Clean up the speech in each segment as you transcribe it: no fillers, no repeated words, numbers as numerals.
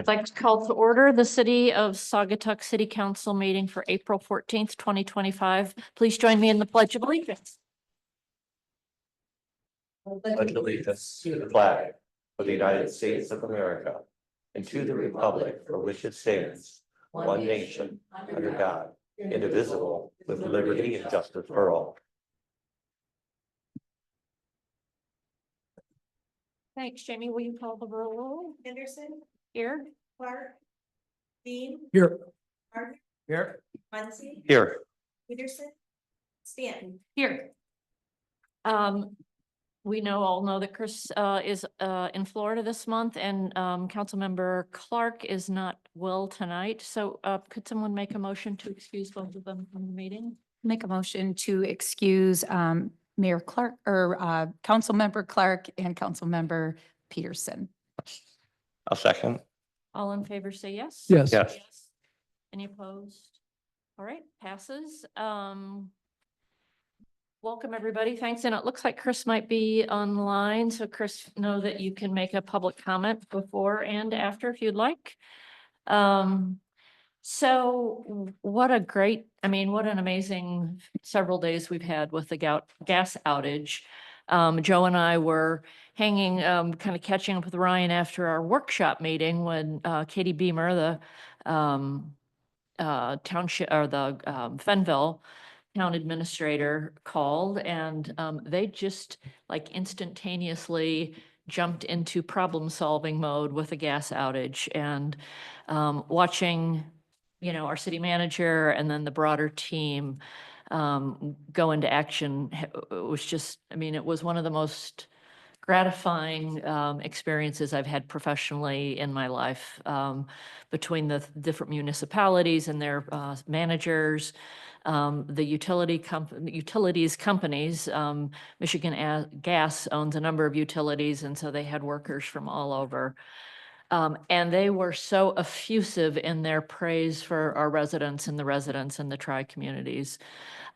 I'd like to call to order the City of Saugatuck City Council meeting for April 14th, 2025. Please join me in the Pledge of Allegiance. Pledge allegiance to the flag of the United States of America and to the republic for which it stands, one nation, under God, indivisible, with liberty and justice for all. Thanks, Jamie. Will you call the roll? Henderson, Here. Clark, Dean, Here. Martin, Here. Muncy, Here. Peterson, Stanton. Here. We all know that Chris is in Florida this month, and Councilmember Clark is not well tonight. So could someone make a motion to excuse both of them from the meeting? Make a motion to excuse Mayor Clark or Councilmember Clark and Councilmember Peterson. I'll second. All in favor, say yes. Yes. Yes. Any opposed? All right, passes. Welcome, everybody. Thanks. And it looks like Chris might be online. So Chris, know that you can make a public comment before and after if you'd like. So what what an amazing several days we've had with the gas outage. Joe and I were hanging, kind of catching up with Ryan after our workshop meeting when Katie Beamer, the township or the Fenville town administrator called, and they just like instantaneously jumped into problem solving mode with a gas outage, and watching our city manager and then the broader team go into action. It was just, it was one of the most gratifying experiences I've had professionally in my life, between the different municipalities and their managers, the utilities companies. Michigan Gas owns a number of utilities, and so they had workers from all over. And they were so effusive in their praise for our residents and the tri-communities.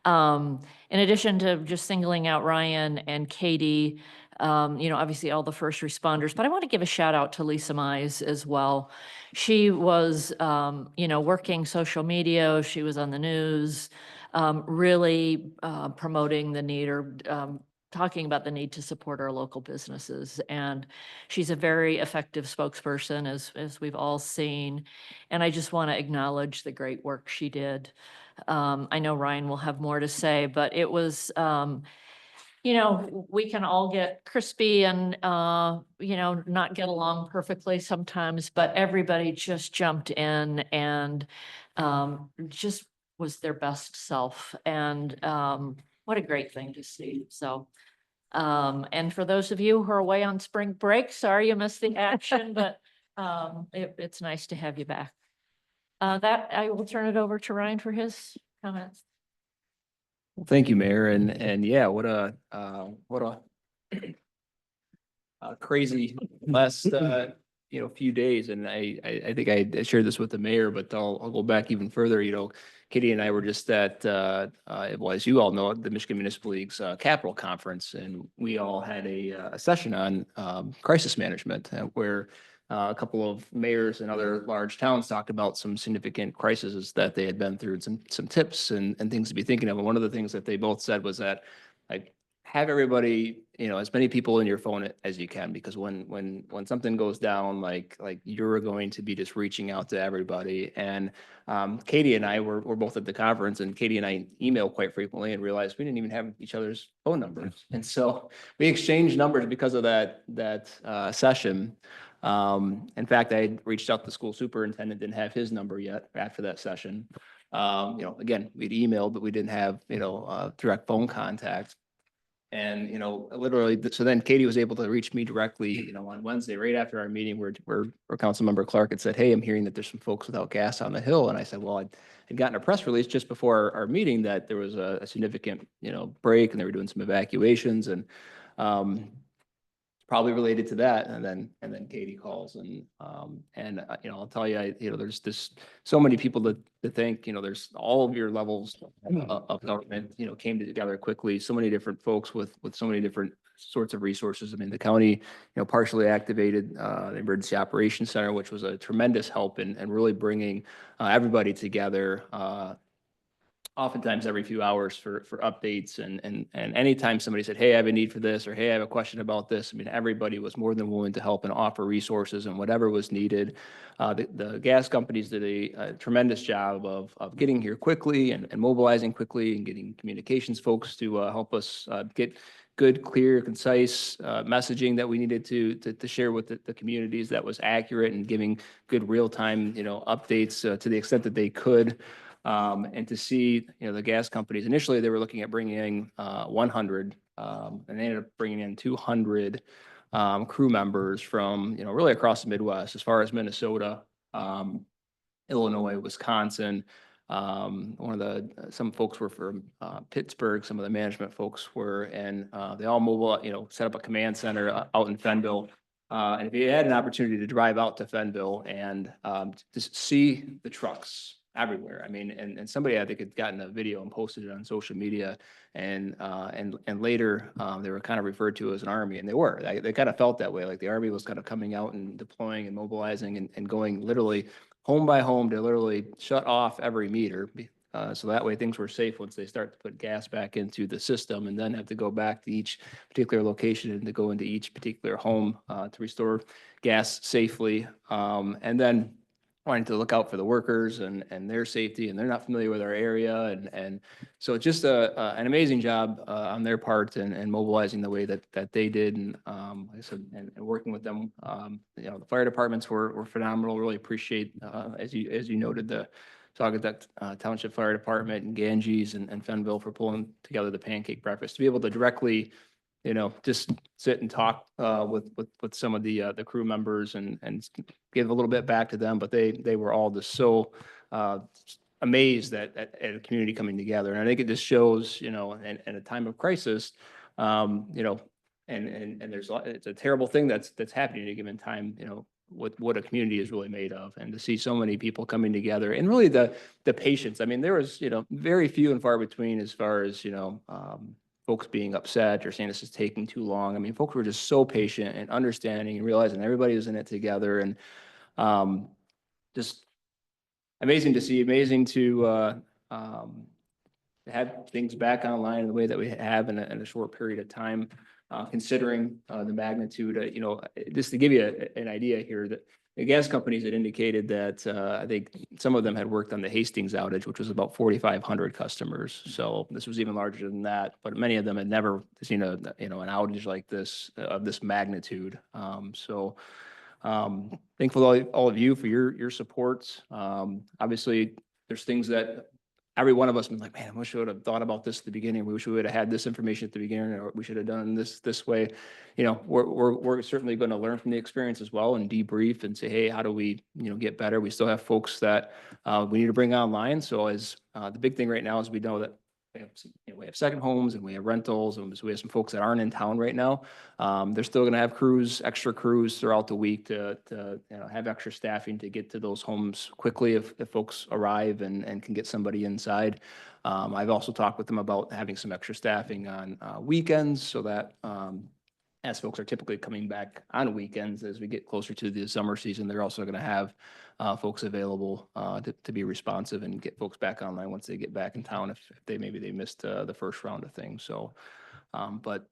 In addition to just singling out Ryan and Katie, obviously all the first responders, but I want to give a shout out to Lisa Mize as well. She was, working social media. She was on the news, really promoting the need, or talking about the need to support our local businesses. And she's a very effective spokesperson, as we've all seen. And I just want to acknowledge the great work she did. I know Ryan will have more to say, but it was, we can all get crispy and, not get along perfectly sometimes, but everybody just jumped in and just was their best self. And what a great thing to see. So, and for those of you who are away on spring break, sorry you missed the action, but it's nice to have you back. That I will turn it over to Ryan for his comments. Well, thank you, Mayor. And yeah, what a crazy last, few days. And I think I shared this with the mayor, but I'll go back even further. Katie and I were just at, as you all know, the Michigan Municipal League's Capital Conference, and we all had a session on crisis management, where a couple of mayors and other large towns talked about some significant crises that they had been through, and some tips and things to be thinking of. And one of the things that they both said was that, like, have everybody, as many people in your phone as you can, because when something goes down, like you're going to be just reaching out to everybody. And Katie and I were both at the conference, and Katie and I email quite frequently, and realized we didn't even have each other's phone numbers. And so we exchanged numbers because of that session. In fact, I reached out to the school superintendent, didn't have his number yet after that session. Again, we'd emailed, but we didn't have, direct phone contact. And, literally, so then Katie was able to reach me directly, on Wednesday, right after our meeting, where Councilmember Clark had said, "Hey, I'm hearing that there's some folks without gas on the Hill." And I said, well, I'd gotten a press release just before our meeting that there was a significant, break, and they were doing some evacuations. And probably related to that. And then Katie calls you know, I'll tell you, there's so many people to thank, there's all of your levels of government, came together quickly. So many different folks with so many different sorts of resources. I mean, the county, partially activated the Emergency Operations Center, which was a tremendous help in really bringing everybody together. Oftentimes every few hours for updates and anytime somebody said, hey, I have a need for this, or hey, I have a question about this. I mean, everybody was more than willing to help and offer resources and whatever was needed. The gas companies did a tremendous job of getting here quickly and mobilizing quickly and getting communications folks to help us get good, clear, concise messaging that we needed to share with the communities that was accurate and giving good real-time, updates to the extent that they could. And to see, the gas companies, initially they were looking at bringing 100, and they ended up bringing in 200 crew members from, really across the Midwest, as far as Minnesota, Illinois, Wisconsin. Some folks were from Pittsburgh, some of the management folks were, and they all set up a command center out in Fenville. And if you had an opportunity to drive out to Fenville and just see the trucks everywhere. I mean, and somebody I think had gotten a video and posted it on social media, and later they were kind of referred to as an army, and they were. They kind of felt that way, like the army was kind of coming out and deploying and mobilizing and going literally home by home to literally shut off every meter. So that way things were safe once they start to put gas back into the system, and then have to go back to each particular location and to go into each particular home to restore gas safely. And then wanting to look out for the workers and their safety, and they're not familiar with our area. And so just an amazing job on their part and mobilizing the way that they did. And like I said, and working with them, the fire departments were phenomenal. Really appreciate, as you noted, the Saugatuck Township Fire Department and Ganges and Fenville for pulling together the pancake breakfast to be able to directly, just sit and talk with some of the crew members and give a little bit back to them. But they were all just so amazed at a community coming together. And I think it just shows, in a time of crisis, and it's a terrible thing that's happening at a given time, what a community is really made of, and to see so many people coming together and really the patience. I mean, there was, very few and far between as far as, folks being upset or saying this is taking too long. I mean, folks were just so patient and understanding and realizing everybody was in it together, and just amazing to see, amazing to have things back online in the way that we have in a short period of time, considering the magnitude. Just to give you an idea here, that the gas companies had indicated that I think some of them had worked on the Hastings outage, which was about 4,500 customers. So this was even larger than that, but many of them had never seen an outage like this of this magnitude. So thankful to all of you for your support. Obviously, there's things that every one of us been like, man, I wish we would have thought about this at the beginning. We wish we would have had this information at the beginning, or we should have done this way. We're certainly going to learn from the experience as well and debrief and say, hey, how do we, get better? We still have folks that we need to bring online. So as the big thing right now is we know that we have second homes and we have rentals, and so we have some folks that aren't in town right now. They're still going to have extra crews throughout the week to have extra staffing to get to those homes quickly if folks arrive and can get somebody inside. I've also talked with them about having some extra staffing on weekends, so that as folks are typically coming back on weekends as we get closer to the summer season, they're also going to have folks available to be responsive and get folks back online once they get back in town if they missed the first round of things. So, but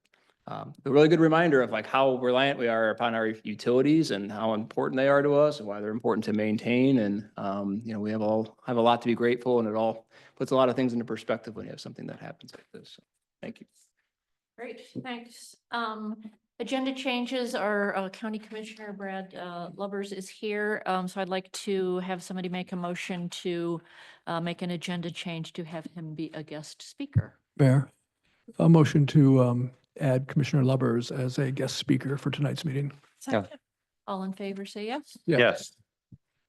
a really good reminder of like how reliant we are upon our utilities and how important they are to us and why they're important to maintain. And we have a lot to be grateful, and it all puts a lot of things into perspective when you have something that happens like this. So, thank you. Great, thanks. Agenda changes. Our County Commissioner Brad Lubbers is here. So I'd like to have somebody make a motion to make an agenda change to have him be a guest speaker. Mayor, a motion to add Commissioner Lubbers as a guest speaker for tonight's meeting. Second. All in favor, say yes. Yeah. Yes.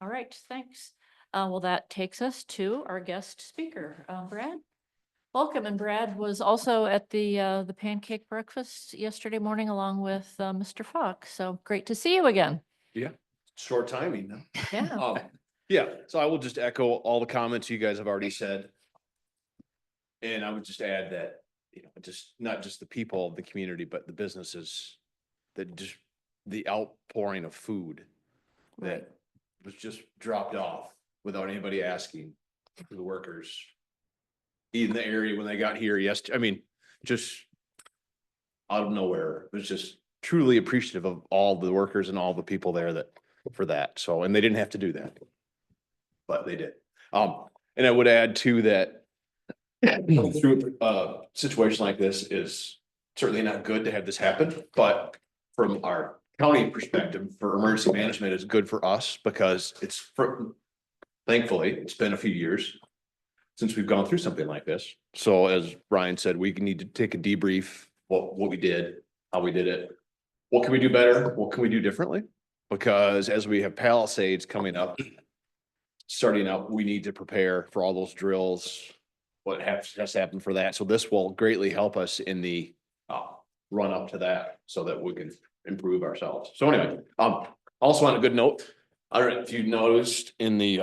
All right, thanks. Well, that takes us to our guest speaker. Brad? Welcome, and Brad was also at the pancake breakfast yesterday morning along with Mr. Fox, so great to see you again. Yeah, short timing. Huh? Yeah. Yeah, so I will just echo all the comments you guys have already said. And I would just add that, just not just the people of the community, but the businesses that just the outpouring of food that was just dropped off without anybody asking to the workers in the area when they got here. Yes, I mean, just out of nowhere. It was just truly appreciative of all the workers and all the people there that for that. So, and they didn't have to do that, but they did. And I would add too that through a situation like this is certainly not good to have this happen, but from our county perspective, for emergency management, it's good for us because thankfully, it's been a few years since we've gone through something like this. So as Ryan said, we need to take a debrief, what we did, how we did it. What can we do better? What can we do differently? Because as we have Palisades coming up, starting out, we need to prepare for all those drills. What has to happen for that. So this will greatly help us in the run up to that so that we can improve ourselves. So anyway, also on a good note, I don't know if you noticed in the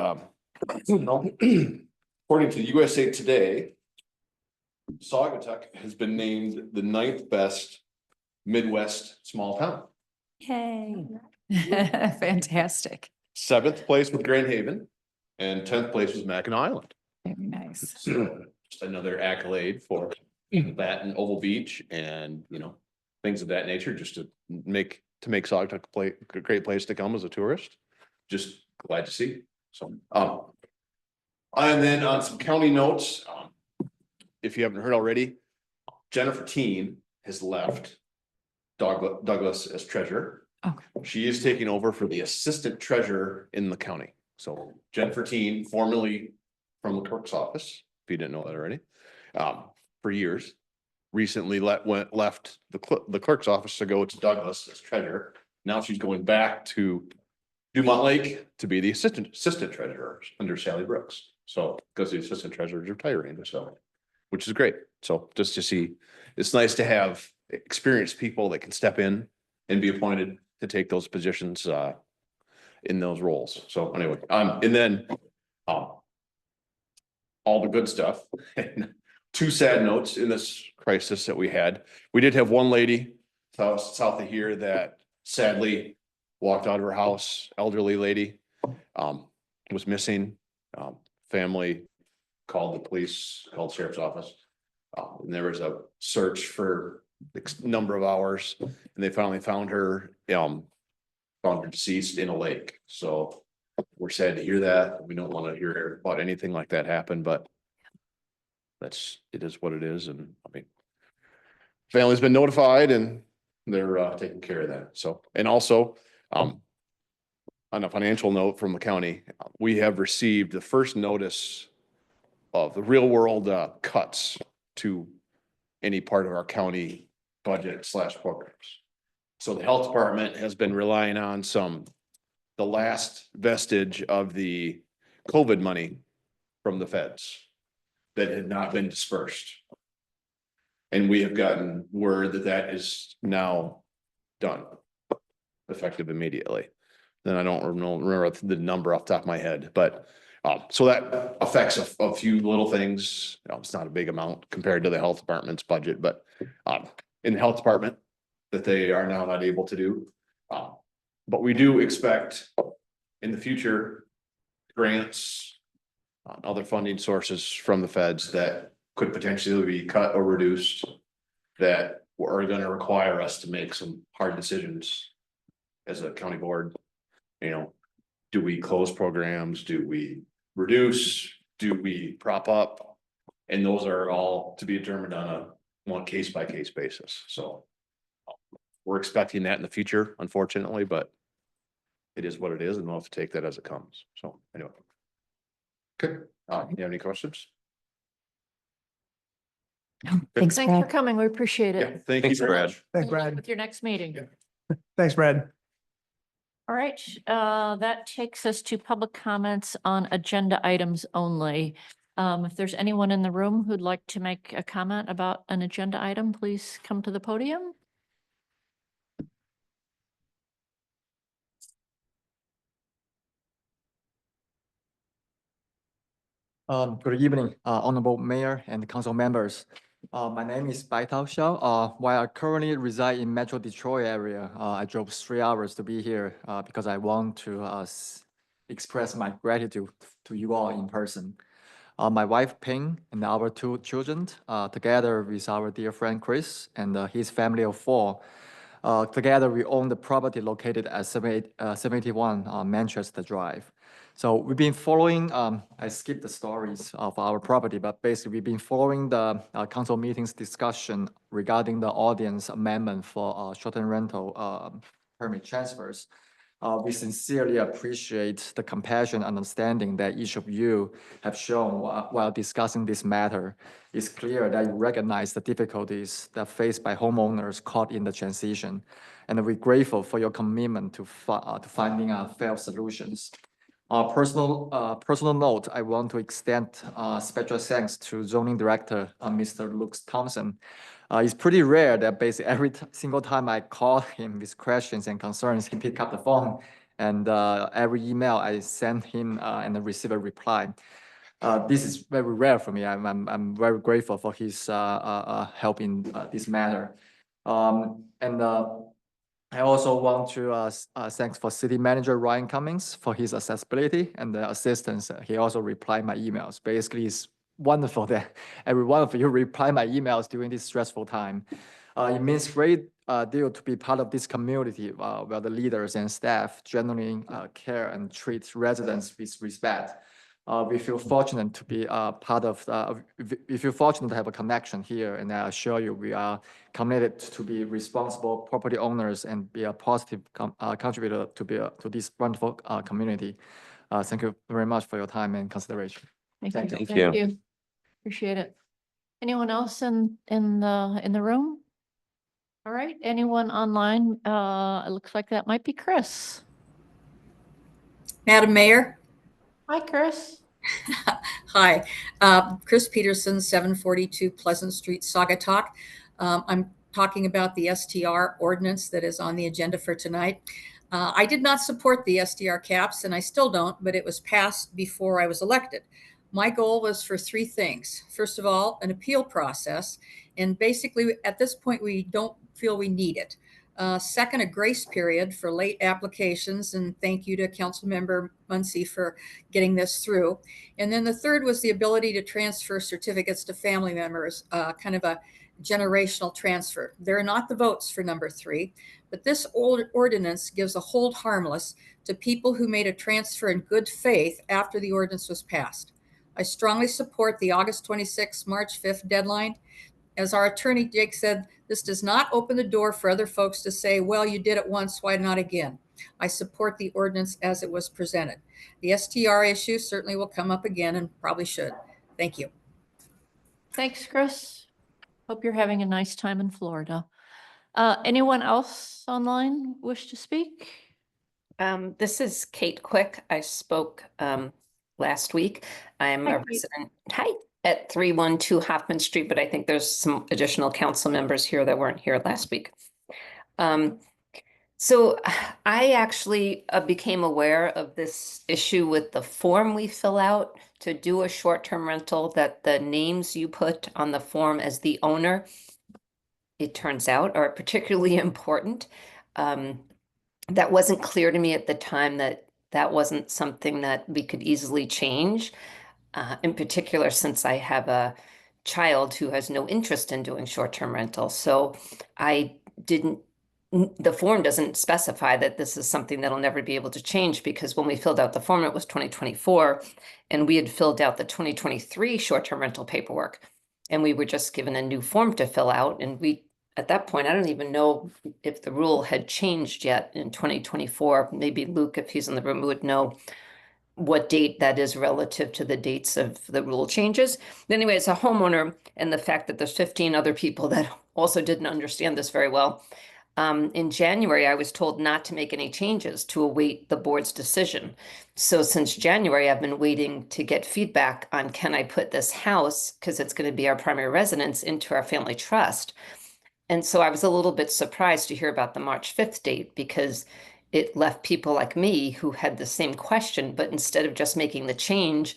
according to USA Today, Saugatuck has been named the 9th best Midwest small town. Yay. Fantastic. 7th place with Grand Haven and 10th place was Mackinac Island. Very nice. So just another accolade for that and Oval Beach and, things of that nature, just to make Saugatuck a great place to come as a tourist. Just glad to see. So, and then on some county notes, if you haven't heard already, Jennifer Teen has left Douglas as treasurer. Okay. She is taking over for the assistant treasurer in the county. So Jennifer Teen, formerly from the clerk's office, if you didn't know that already, for years, recently left the clerk's office to go to Douglas as treasurer. Now she's going back to Dumont Lake to be the assistant treasurer under Sally Brooks. So, because the assistant treasurer is retiring, so, which is great. So just to see, it's nice to have experienced people that can step in and be appointed to take those positions, in those roles. So anyway, and then, all the good stuff. 2 sad notes in this crisis that we had. We did have one lady south of here that sadly walked out of her house, elderly lady, was missing. Family called the police, called the sheriff's office. And there was a search for a number of hours and they finally found her deceased in a lake. So we're sad to hear that. We don't want to hear about anything like that happen, but it is what it is. And I mean, family's been notified and they're taking care of that. So, and also, on a financial note from the county, we have received the first notice of the real world cuts to any part of our county budget / programs. So the health department has been relying on the last vestige of the COVID money from the feds that had not been dispersed. And we have gotten word that is now done, effective immediately. Then I don't remember the number off the top of my head, but so that affects a few little things. It's not a big amount compared to the health department's budget, but in the health department that they are now not able to do. But we do expect in the future grants, other funding sources from the feds that could potentially be cut or reduced that are going to require us to make some hard decisions as a county board. Do we close programs? Do we reduce? Do we prop up? And those are all to be determined on a one case by case basis. So we're expecting that in the future, unfortunately, but it is what it is and we'll have to take that as it comes. So anyway. Okay, you have any questions? Thanks, Thanks for Brad. coming. We appreciate Yeah, it. thank you very Brad. much. Thanks, Good luck Brad. With your next meeting. Yeah. Thanks, Brad. All right, that takes us to public comments on agenda items only. If there's anyone in the room who'd like to make a comment about an agenda item, please come to the podium. Good evening, Honorable Mayor and council members. My name is Bai Tao Xiao. While I currently reside in Metro Detroit area, I drove 3 hours to be here because I want to express my gratitude to you all in person. My wife Ping and our 2 children, together with our dear friend Chris and his family of 4, together we own the property located at 71 Manchester Drive. So we've been following, I skipped the stories of our property, but basically we've been following the council meetings discussion regarding the audience amendment for short-term rental permit transfers. We sincerely appreciate the compassion and understanding that each of you have shown while discussing this matter. It's clear that you recognize the difficulties that are faced by homeowners caught in the transition, and we're grateful for your commitment to finding fair solutions. Personal note, I want to extend special thanks to zoning director, Mr. Luke Thompson. It's pretty rare that basically every single time I call him with questions and concerns, he pick up the phone, and every email I send him and I receive a reply. This is very rare for me. I'm very grateful for his help in this matter. I also want to thanks for City Manager Ryan Cummings for his accessibility and the assistance. He also replied my emails. Basically, it's wonderful that every one of you reply my emails during this stressful time. It means great deal to be part of this community where the leaders and staff genuinely care and treat residents with respect. We feel fortunate to be part of, we feel fortunate to have a connection here, and I assure you we are committed to be responsible property owners and be a positive contributor to this wonderful community. Thank you very much for your time and consideration. Thank you. Thank you. Appreciate it. Anyone else in the room? All right, anyone online? It looks like that might be Chris. Madam Mayor. Hi, Chris. Hi, Chris Peterson, 742 Pleasant Street, Saugatuck. I'm talking about the STR ordinance that is on the agenda for tonight. I did not support the STR caps, and I still don't, but it was passed before I was elected. My goal was for 3 things. First of all, an appeal process, and basically at this point we don't feel we need it. Second, a grace period for late applications, and thank you to Councilmember Muncy for getting this through. And then the third was the ability to transfer certificates to family members, kind of a generational transfer. There are not the votes for number 3, but this ordinance gives a hold harmless to people who made a transfer in good faith after the ordinance was passed. I strongly support the August 26th, March 5th deadline. As our attorney Jake said, this does not open the door for other folks to say, well, you did it once, why not again? I support the ordinance as it was presented. The STR issue certainly will come up again and probably should. Thank you. Thanks, Chris. Hope you're having a nice time in Florida. Anyone else online wish to speak? This is Kate Quick. I spoke last week. I'm Hi, a Kate. resident. Hi. At 312 Hoffman Street, but I think there's some additional council members here that weren't here last week. So I actually became aware of this issue with the form we fill out to do a short-term rental, that the names you put on the form as the owner, it turns out, are particularly important. That wasn't clear to me at the time, that wasn't something that we could easily change. In particular, since I have a child who has no interest in doing short-term rentals. So the form doesn't specify that this is something that'll never be able to change, because when we filled out the form, it was 2024, and we had filled out the 2023 short-term rental paperwork, and we were just given a new form to fill out. And at that point, I don't even know if the rule had changed yet in 2024. Maybe Luke, if he's in the room, would know what date that is relative to the dates of the rule changes. Anyway, as a homeowner, and the fact that there's 15 other people that also didn't understand this very well, In January, I was told not to make any changes to await the board's decision. So since January, I've been waiting to get feedback on can I put this house, because it's going to be our primary residence, into our family trust. And so I was a little bit surprised to hear about the March 5th date because it left people like me who had the same question, but instead of just making the change,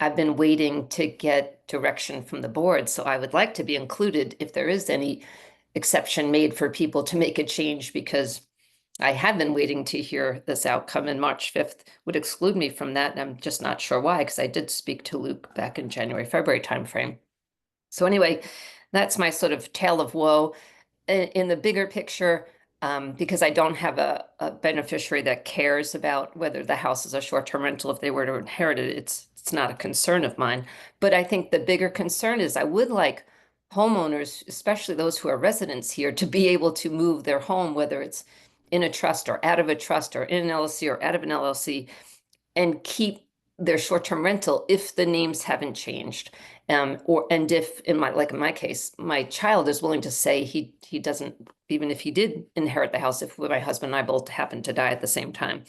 I've been waiting to get direction from the board. So I would like to be included if there is any exception made for people to make a change, because I have been waiting to hear this outcome, and March 5th would exclude me from that. And I'm just not sure why, because I did speak to Luke back in January, February timeframe. So anyway, that's my sort of tale of woe. In the bigger picture, because I don't have a beneficiary that cares about whether the house is a short-term rental, if they were to inherit it, it's not a concern of mine. But I think the bigger concern is I would like homeowners, especially those who are residents here, to be able to move their home, whether it's in a trust or out of a trust or in an LLC or out of an LLC, and keep their short-term rental if the names haven't changed. And if in my case, my child is willing to say he doesn't, even if he did inherit the house, if my husband and I both happen to die at the same time,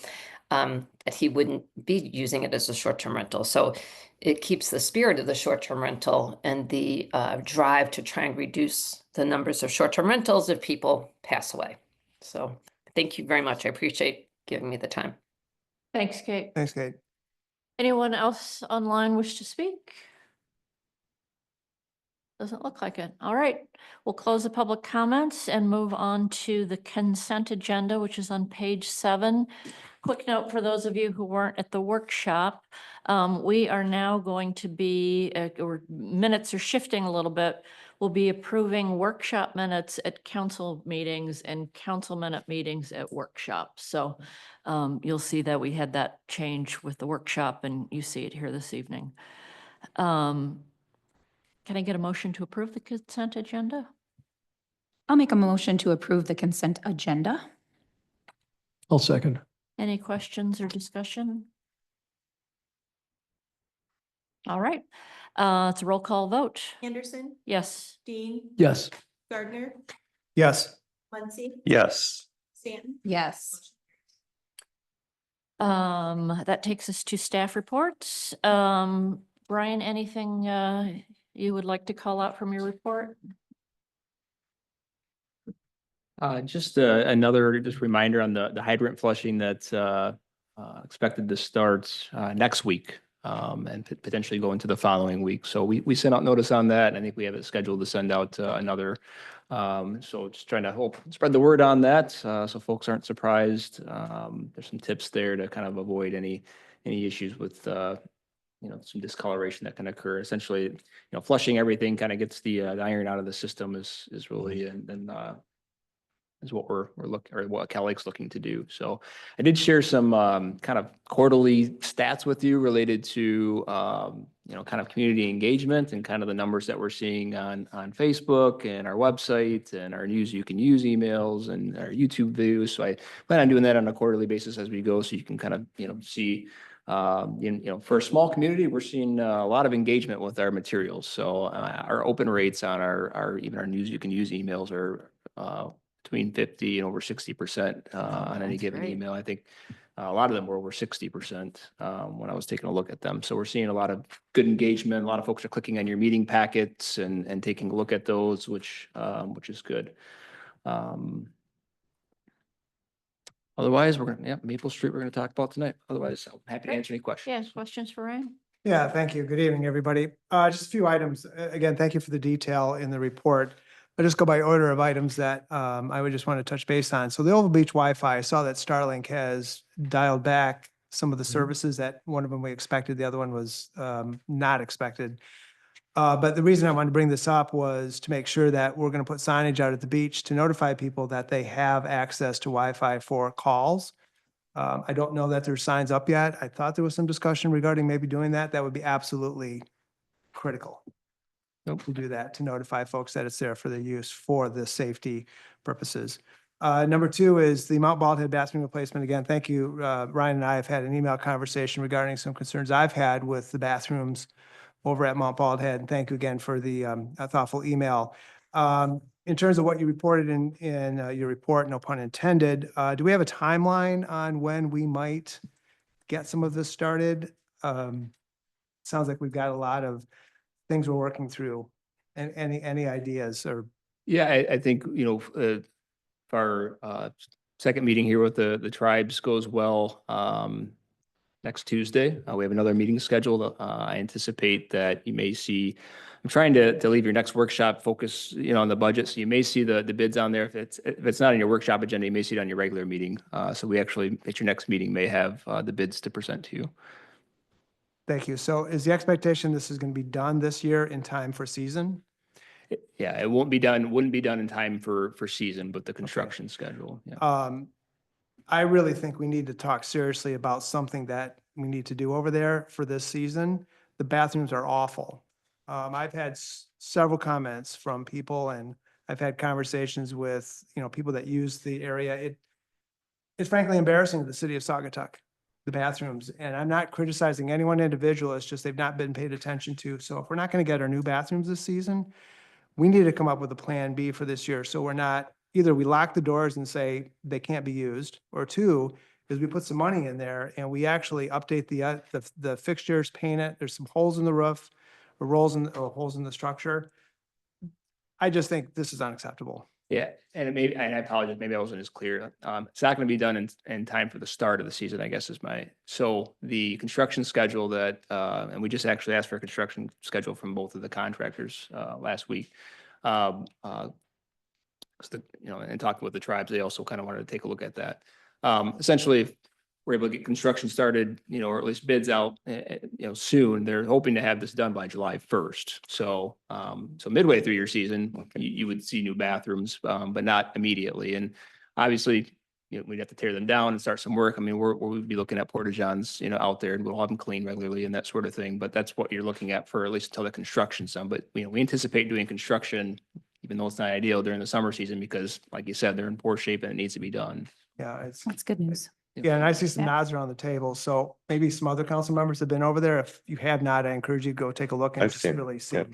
that he wouldn't be using it as a short-term rental. So it keeps the spirit of the short-term rental and the drive to try and reduce the numbers of short-term rentals if people pass away. So thank you very much. I appreciate giving me the time. Thanks, Kate. Thanks, Kate. Anyone else online wish to speak? Doesn't look like it. All right, we'll close the public comments and move on to the consent agenda, which is on page 7. Quick note for those of you who weren't at the workshop. We are now going to be, or minutes are shifting a little bit. We'll be approving workshop minutes at council meetings and council minute meetings at workshops. So you'll see that we had that change with the workshop, and you see it here this evening. Can I get a motion to approve the consent agenda? I'll make a motion to approve the consent agenda. I'll second. Any questions or discussion? All right, it's a roll call vote. Anderson, Yes. Dean, Yes. Gardner, Yes. Muncy, Yes. Stanton. Yes. That takes us to staff reports. Brian, anything you would like to call out from your report? Just another reminder on the hydrant flushing that's expected to start next week and potentially go into the following week. So we sent out notice on that. I think we have it scheduled to send out another. So just trying to spread the word on that so folks aren't surprised. There's some tips there to kind of avoid any issues with some discoloration that can occur. Essentially, flushing everything kind of gets the iron out of the system is really and is what we're looking, or what Cal Lake's looking to do. So I did share some kind of quarterly stats with you related to kind of community engagement and kind of the numbers that we're seeing on Facebook and our website and our news you can use emails and our YouTube views. So I plan on doing that on a quarterly basis as we go, so you can kind of see for a small community, we're seeing a lot of engagement with our materials. So our open rates on our even our news you can use emails are between 50 and over 60% on any That's given great. email. I think a lot of them were over 60% when I was taking a look at them. So we're seeing a lot of good engagement. A lot of folks are clicking on your meeting packets and taking a look at those, which is good. Otherwise, we're gonna, Maple Street, we're gonna talk about tonight. Otherwise, I'm happy to answer any questions. Yeah, questions for Ryan? Yeah, thank you. Good evening, everybody. Just a few items. Again, thank you for the detail in the report. I'll just go by order of items that I would just want to touch base on. So the Oval Beach Wi-Fi, I saw that Starlink has dialed back some of the services that one of them we expected, the other one was not expected. But the reason I wanted to bring this up was to make sure that we're going to put signage out at the beach to notify people that they have access to Wi-Fi for calls. I don't know that there's signs up yet. I thought there was some discussion regarding maybe doing that. That would be absolutely critical. To do that, to notify folks that it's there for their use for the safety purposes. Number 2 is the Mount Bald Head bathroom replacement. Again, thank you. Ryan and I have had an email conversation regarding some concerns I've had with the bathrooms over at Mount Bald Head. And thank you again for the thoughtful email. in terms of what you reported in your report, no pun intended, do we have a timeline on when we might get some of this started? Sounds like we've got a lot of things we're working through. And any ideas or? Yeah, I think, if our second meeting here with the tribes goes well, next Tuesday, we have another meeting scheduled. I anticipate that you may see, I'm trying to leave your next workshop focus, on the budget. So you may see the bids on there. If it's not in your workshop agenda, you may see it on your regular meeting. So we actually, at your next meeting, may have the bids to present to you. Thank you. So is the expectation this is going to be done this year in time for season? Yeah, it wouldn't be done in time for season, but the construction schedule. Yeah. I really think we need to talk seriously about something that we need to do over there for this season. The bathrooms are awful. I've had several comments from people, and I've had conversations with, people that use the area. It's frankly embarrassing to the city of Saugatuck, the bathrooms. And I'm not criticizing any one individual. It's just they've not been paid attention to. So if we're not going to get our new bathrooms this season, we need to come up with a plan B for this year. So we're not, either we lock the doors and say they can't be used, or two, is we put some money in there and we actually update the fixtures, paint it. There's some holes in the roof, or holes in the structure. I just think this is unacceptable. Yeah, and and I apologize, maybe I wasn't as clear. It's not going to be done in time for the start of the season, I guess so the construction schedule that, and we just actually asked for a construction schedule from both of the contractors, last week. And talking with the tribes, they also kind of wanted to take a look at that. Essentially, if we're able to get construction started, or at least bids out, soon, they're hoping to have this done by July 1st. So, so midway through your season, you would see new bathrooms, but not immediately. And obviously, we'd have to tear them down and start some work. I mean, we'd be looking at porta-johns, out there, and we'll have them cleaned regularly and that sort of thing. But that's what you're looking at for at least until the construction's done. But, we anticipate doing construction, even though it's not ideal, during the summer season, because like you said, they're in poor shape and it needs to be done. Yeah, That's good news. yeah, and I see some Yeah. nods around the table. So maybe some other council members have been over there. If you have not, I encourage you to go take a look and I've just seen it, really see. yep.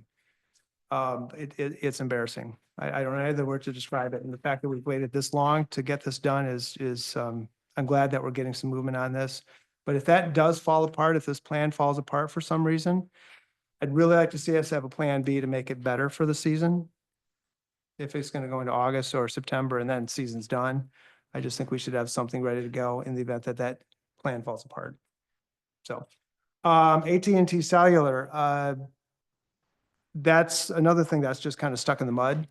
It's embarrassing. I don't know any other word to describe it. And the fact that we've waited this long to get this done is I'm glad that we're getting some movement on this. But if that does fall apart, if this plan falls apart for some reason, I'd really like to see us have a plan B to make it better for the season. If it's going to go into August or September and then season's done, I just think we should have something ready to go in the event that that plan falls apart. So, AT&T Cellular, that's another thing that's just kind of stuck in the mud.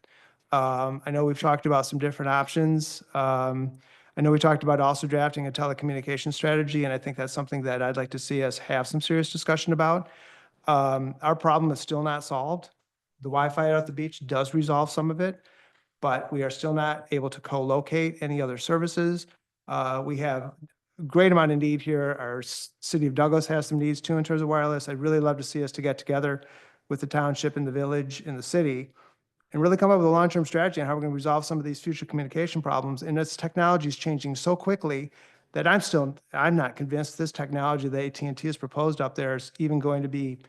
I know we've talked about some different options. I know we talked about also drafting a telecommunication strategy, and I think that's something that I'd like to see us have some serious discussion about. Our problem is still not solved. The Wi-Fi out at the beach does resolve some of it, but we are still not able to co-locate any other services. We have a great amount of need here. Our city of Douglas has some needs too in terms of wireless. I'd really love to see us to get together with the township and the village and the city and really come up with a long-term strategy on how we're going to resolve some of these future communication problems. And this technology is changing so quickly that I'm not convinced this technology that AT&T has proposed up there is even going to be,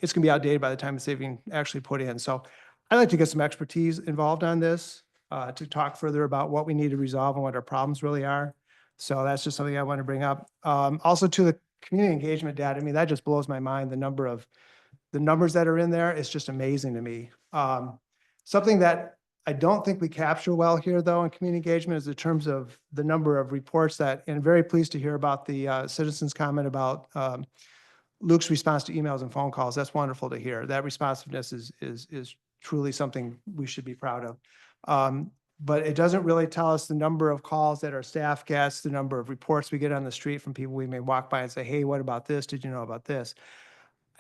it's going to be outdated by the time it's even actually put in. So I'd like to get some expertise involved on this to talk further about what we need to resolve and what our problems really are. So that's just something I want to bring up. Also to the community engagement data, I mean, that just blows my mind. The numbers that are in there, it's just amazing to me. Something that I don't think we capture well here though in community engagement is in terms of the number of reports that, and very pleased to hear about the citizens' comment about Luke's response to emails and phone calls. That's wonderful to hear. That responsiveness is truly something we should be proud of. But it doesn't really tell us the number of calls that our staff gets, the number of reports we get on the street from people we may walk by and say, hey, what about this? Did you know about this?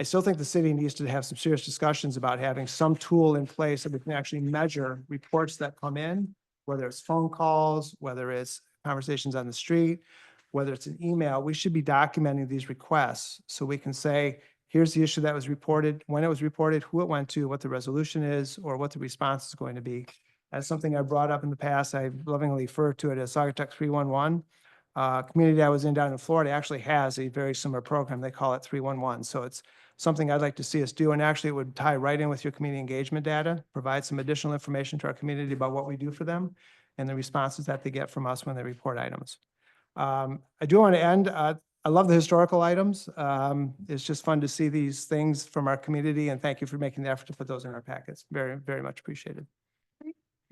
I still think the city needs to have some serious discussions about having some tool in place that we can actually measure reports that come in, whether it's phone calls, whether it's conversations on the street, whether it's an email. We should be documenting these requests so we can say, here's the issue that was reported, when it was reported, who it went to, what the resolution is, or what the response is going to be. That's something I brought up in the past. I lovingly refer to it as Saugatuck 311. Community I was in down in Florida actually has a very similar program. They call it 311. So it's something I'd like to see us do. And actually, it would tie right in with your community engagement data, provide some additional information to our community about what we do for them and the responses that they get from us when they report items. I do want to end, I love the historical items. It's just fun to see these things from our community, and thank you for making the effort to put those in our packets. Very, very much appreciated.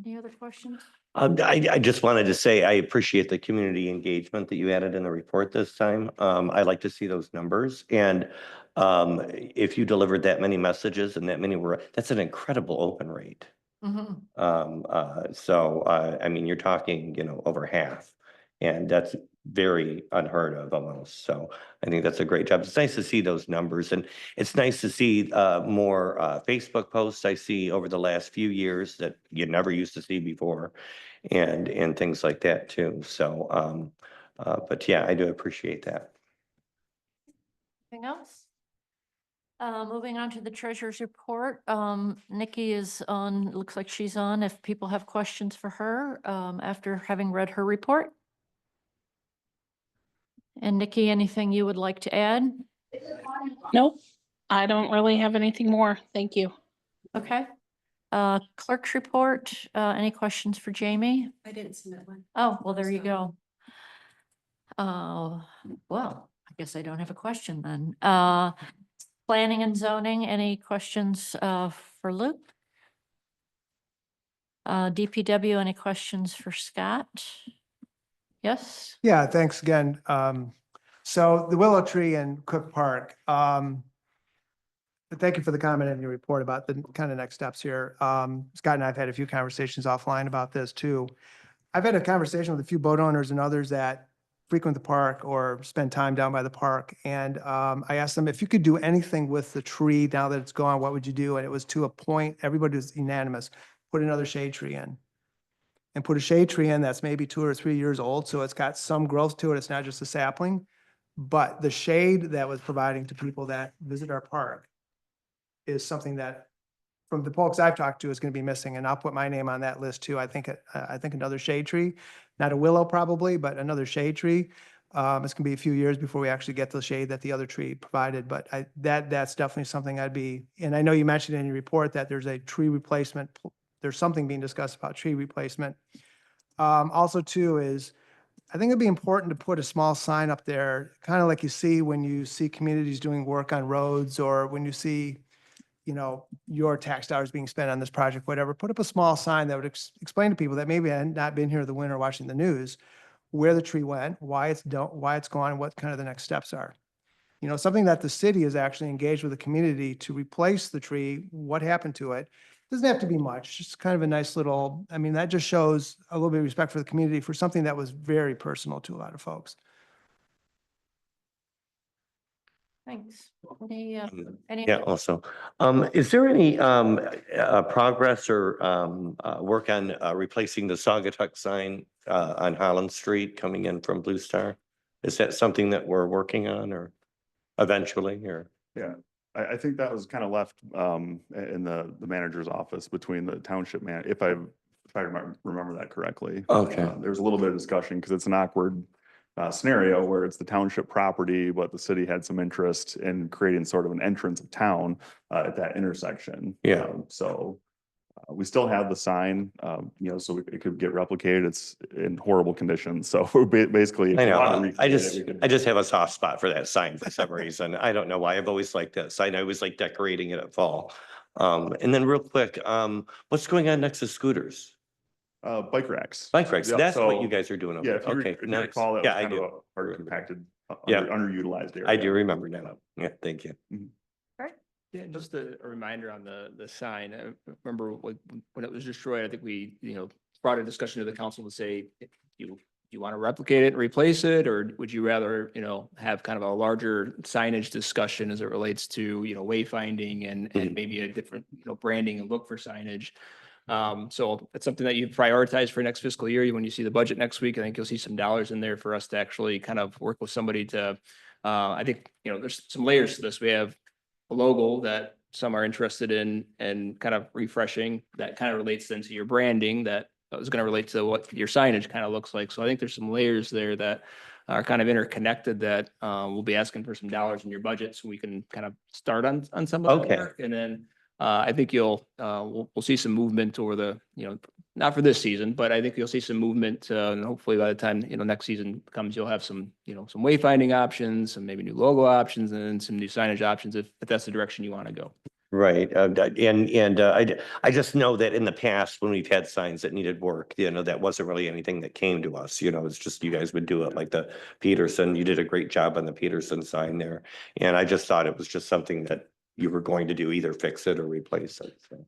Any other questions? I just wanted to say, I appreciate the community engagement that you added in the report this time. I like to see those numbers. And if you delivered that many messages and that many were, that's an incredible open rate. Mhm. I mean, you're talking, over half, and that's very unheard of almost. So I think that's a great job. It's nice to see those numbers, and it's nice to see more Facebook posts I see over the last few years that you never used to see before, and things like that too. So, but yeah, I do appreciate that. Anything else? Moving on to the treasurer's report. Nikki is on, looks like she's on, if people have questions for her, after having read her report. And Nikki, anything you would like to add? Nope, I don't really have anything more. Thank you. Okay. Clerk's report, any questions for Jamie? I didn't submit one. Oh, well, there you go. Well, I guess I don't have a question then. Planning and zoning, any questions for Luke? DPW, any questions for Scott? Yes? Yeah, thanks again. So the willow tree in Cook Park, thank you for the comment in your report about the kind of next steps here. Scott and I have had a few conversations offline about this too. I've had a conversation with a few boat owners and others that frequent the park or spend time down by the park. And I asked them, if you could do anything with the tree now that it's gone, what would you do? And it was to a point, everybody was unanimous, put another shade tree in. And put a shade tree in that's maybe 2 or 3 years old, so it's got some growth to it. It's not just a sapling. But the shade that was providing to people that visit our park is something that, from the folks I've talked to, is going to be missing. And I'll put my name on that list too. I think another shade tree, not a willow probably, but another shade tree. It's going to be a few years before we actually get the shade that the other tree provided. But that's definitely something I'd be. And I know you mentioned in your report that there's a tree replacement. There's something being discussed about tree replacement. Also too is, I think it'd be important to put a small sign up there, kind of like you see when you see communities doing work on roads, or when you see, your tax dollars being spent on this project, whatever. Put up a small sign that would explain to people that maybe had not been here the winter watching the news, where the tree went, why it's gone, and what kind of the next steps are. Something that the city is actually engaged with the community to replace the tree, what happened to it. Doesn't have to be much, just kind of a nice little, that just shows a little bit of respect for the community for something that was very personal to a lot of folks. Thanks. Any? Yeah, also, is there any progress or work on replacing the Saugatuck sign on Holland Street coming in from Blue Star? Is that something that we're working on, or eventually, or? Yeah, I think that was kind of left in the manager's office between the township man, if I remember that correctly. Okay. There was a little bit of discussion because it's an awkward scenario where it's the township property, but the city had some interest in creating sort of an entrance of town at that intersection. Yeah. We still have the sign, so it could get replicated. It's in horrible condition. So basically, if I you want to know, recreate it, we could- I just have a soft spot for that sign for some reason. I don't know why. I've always liked that sign. I always like decorating it at fall. And then real quick, what's going on next to scooters? Bike racks. Bike racks, Yeah, that's what so- you guys are doing over Yeah, there. Okay, if you nice. recall, that was Yeah, I kind of do. a hard compacted, Yeah. underutilized area. I do remember now. Yeah, thank you. Yeah, just a reminder on the sign. I remember when it was destroyed, I think we, brought a discussion to the council to say, you want to replicate it and replace it, or would you rather, have kind of a larger signage discussion as it relates to, wayfinding and maybe a different, branding and look for signage. So it's something that you prioritize for next fiscal year. When you see the budget next week, I think you'll see some dollars in there for us to actually kind of work with somebody to, I think, there's some layers to this. We have a logo that some are interested in and kind of refreshing, that kind of relates then to your branding, that is going to relate to what your signage kind of looks like. So I think there's some layers there that are kind of interconnected that we'll be asking for some dollars in your budget so we can kind of start on some of that Okay. work. And then I think we'll see some movement over the, not for this season, but I think you'll see some movement and hopefully by the time, next season comes, you'll have some, some wayfinding options, some maybe new logo options and then some new signage options if that's the direction you want to go. Right, I just know that in the past, when we've had signs that needed work, that wasn't really anything that came to us, it's just you guys would do it, like the Peterson, you did a great job on the Peterson sign there. And I just thought it was just something that you were going to do, either fix it or replace it, so.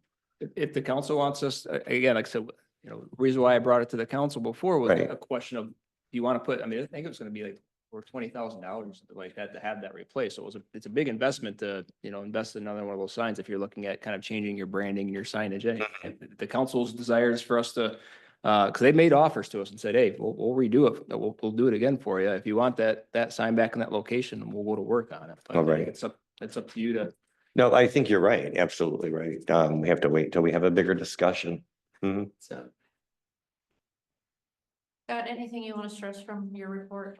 If the council wants us, again, like I said, the reason why I brought it to the council before was Right. a question of, do you want to put, I mean, I think it was going to be like or $20,000 or something like that to have that replaced. So it's a big investment to, invest in another one of those signs if you're looking at kind of changing your branding and your signage. And the council's desire is for us to, because they made offers to us and said, hey, we'll redo it. We'll do it again for you. If you want that sign back in that location, we'll go to work on it. But All I think right. it's up to you to. No, I think you're right, absolutely right. We have to wait till we have a bigger discussion. Mhm. So. Got anything you want to stress from your report?